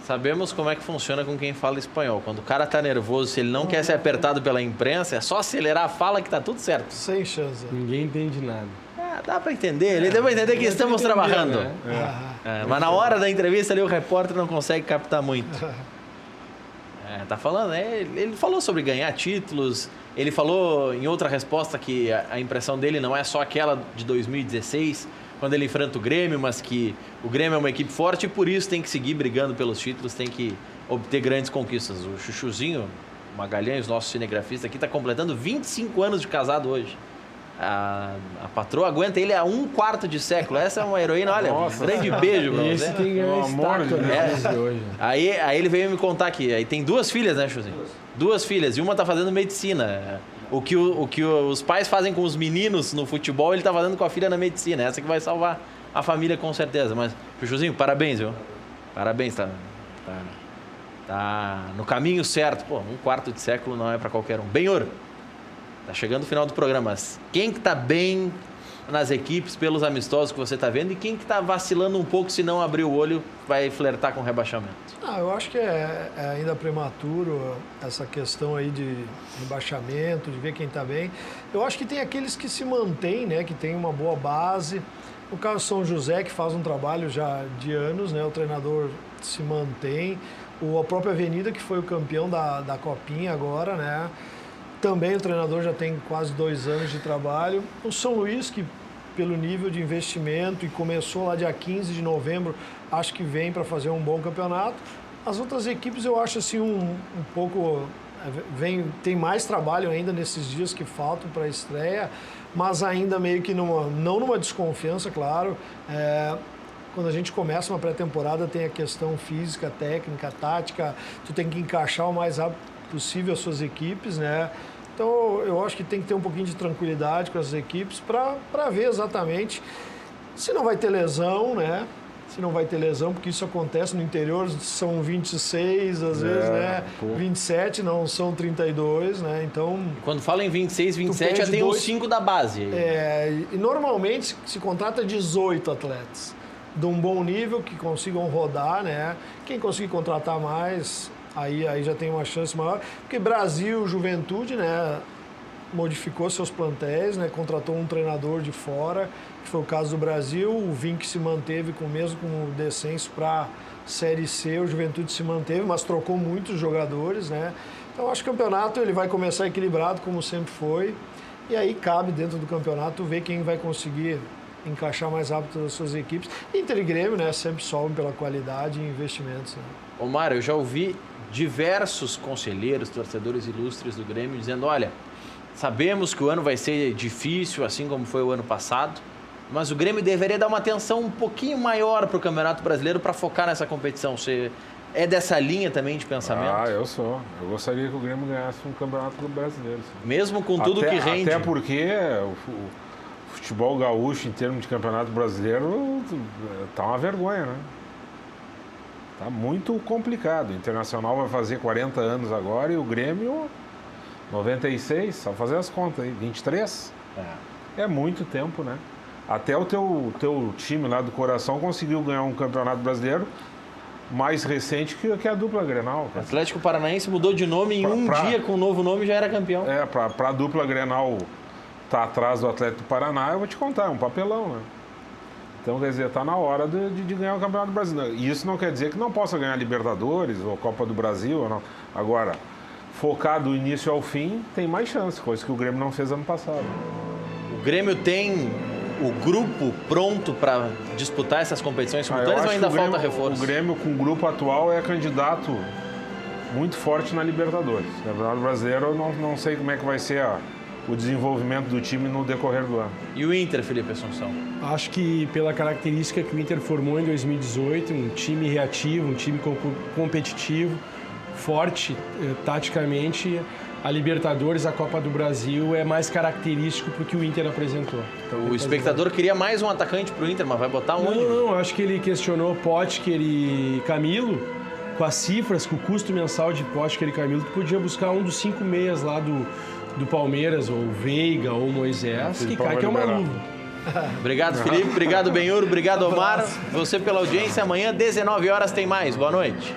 Sabemos como é que funciona com quem fala espanhol. Quando o cara tá nervoso, se ele não quer ser apertado pela imprensa, é só acelerar a fala que tá tudo certo. Sem chance. Ninguém entende nada. Dá para entender, ele deu para entender que estamos trabalhando. Mas na hora da entrevista ali o repórter não consegue captar muito. Tá falando, ele falou sobre ganhar títulos, ele falou em outra resposta que a impressão dele não é só aquela de 2016, quando ele enfrenta o Grêmio, mas que o Grêmio é uma equipe forte e por isso tem que seguir brigando pelos títulos, tem que obter grandes conquistas. O Chuchuzinho Magalhães, nosso cinegrafista aqui, está completando 25 anos de casado hoje. A patroa aguenta ele há 1/4 de século. Essa é uma heroína, olha, Nossa, um grande beijo pra Esse você. tem que ganhar estátua de hoje. Aí ele veio me contar que aí tem 2 filhas, né, Chuzinho? 2 filhas, e uma tá fazendo medicina. O que os pais fazem com os meninos no futebol, ele tá fazendo com a filha na medicina. Essa que vai salvar a família com certeza. Mas, Chuchuzinho, parabéns, viu? Parabéns, tá no caminho certo. Pô, 1/4 de século não é pra qualquer um. Benhor, tá chegando o final do programa, mas quem que tá bem nas equipes pelos amistosos que você tá vendo e quem que tá vacilando um pouco, se não abrir o olho, vai flertar com o rebaixamento? Eu acho que é ainda prematuro essa questão aí de rebaixamento, de ver quem está bem. Eu acho que tem aqueles que se mantêm, né, que tem uma boa base. No caso São José, que faz um trabalho já de anos, né, o treinador se mantém. A própria Avenida, que foi o campeão da Copinha agora, né, também o treinador já tem quase 2 anos de trabalho. O São Luís, que pelo nível de investimento e começou lá dia 15 de novembro, acho que vem para fazer um bom campeonato. As outras equipes eu acho assim um pouco... tem mais trabalho ainda nesses dias que faltam para a estreia, mas ainda meio que não numa desconfiança, claro. Quando a gente começa uma pré-temporada tem a questão física, técnica, tática, tu tem que encaixar o mais rápido possível as suas equipes, né? Então eu acho que tem que ter um pouquinho de tranquilidade com as equipes para ver exatamente se não vai ter lesão, né? Se não vai ter lesão, porque isso acontece no interior, são 26, às vezes, né? 27, não são 32, né? Então... Quando fala em 26, 27, já tem os 5 da base. E normalmente se contrata 18 atletas de um bom nível, que consigam rodar, né? Quem conseguir contratar mais, aí já tem uma chance maior. Porque Brasil, Juventude, né? Modificou seus plantéis, né? Contratou um treinador de fora, que foi o caso do Brasil. O Vinck se manteve mesmo com o descenso para Série C, o Juventude se manteve, mas trocou muitos jogadores, né? Então acho que o campeonato ele vai começar equilibrado, como sempre foi, e aí cabe dentro do campeonato ver quem vai conseguir encaixar mais rápido as suas equipes. Inter e Grêmio, né? Sempre sobem pela qualidade e investimentos, né? Omar, eu já ouvi diversos conselheiros, torcedores ilustres do Grêmio dizendo, olha, sabemos que o ano vai ser difícil, assim como foi o ano passado, mas o Grêmio deveria dar uma atenção um pouquinho maior para o Campeonato Brasileiro para focar nessa competição. Você é dessa linha também de pensamento? Eu sou. Eu gostaria que o Grêmio ganhasse um Campeonato Brasileiro. Sim. Mesmo com tudo que rende? Até porque o futebol gaúcho, em termos de Campeonato Brasileiro, tá uma vergonha, né? Tá muito complicado. O Internacional vai fazer 40 anos agora e o Grêmio... 96, só fazer as contas aí, 23? É muito tempo, né? Até o teu time lá do coração conseguiu ganhar um campeonato brasileiro mais recente que a dupla Grenal. O Atlético Paranaense mudou de nome em um dia com um novo nome já era campeão. Para a dupla Grenal tá atrás do Atlético do Paraná, eu vou te contar, é um papelão, né? Então, quer dizer, tá na hora de ganhar o Campeonato Brasileiro. E isso não quer dizer que não possa ganhar Libertadores ou Copa do Brasil, ou não. Agora, focar do início ao fim, tem mais chance, coisa que o Grêmio não fez ano passado. Grêmio tem o grupo pronto para disputar essas competições simultâneas ou ainda falta reforço? O Grêmio, com o grupo atual, é candidato muito forte na Libertadores. Na Campeonato Brasileiro, eu não sei como é que vai ser o desenvolvimento do time no decorrer do ano. E o Inter, Felipe Assunção? Acho que pela característica que o Inter formou em 2018, um time reativo, um time competitivo, forte taticamente, a Libertadores, a Copa do Brasil é mais característico para o que o Inter apresentou. Então, o espectador queria mais um atacante para o Inter, mas vai botar onde? Não, acho que ele questionou Potker e Camilo, com as cifras, com o custo mensal de Potker e Camilo, que podia buscar um dos 5 meias lá do Palmeiras, ou Veiga, ou Moisés, que cai que é uma luva. Obrigado, Felipe. Obrigado, Benhur. Obrigado, Omar. Você pela audiência. Amanhã, 19 horas, tem mais. Boa noite.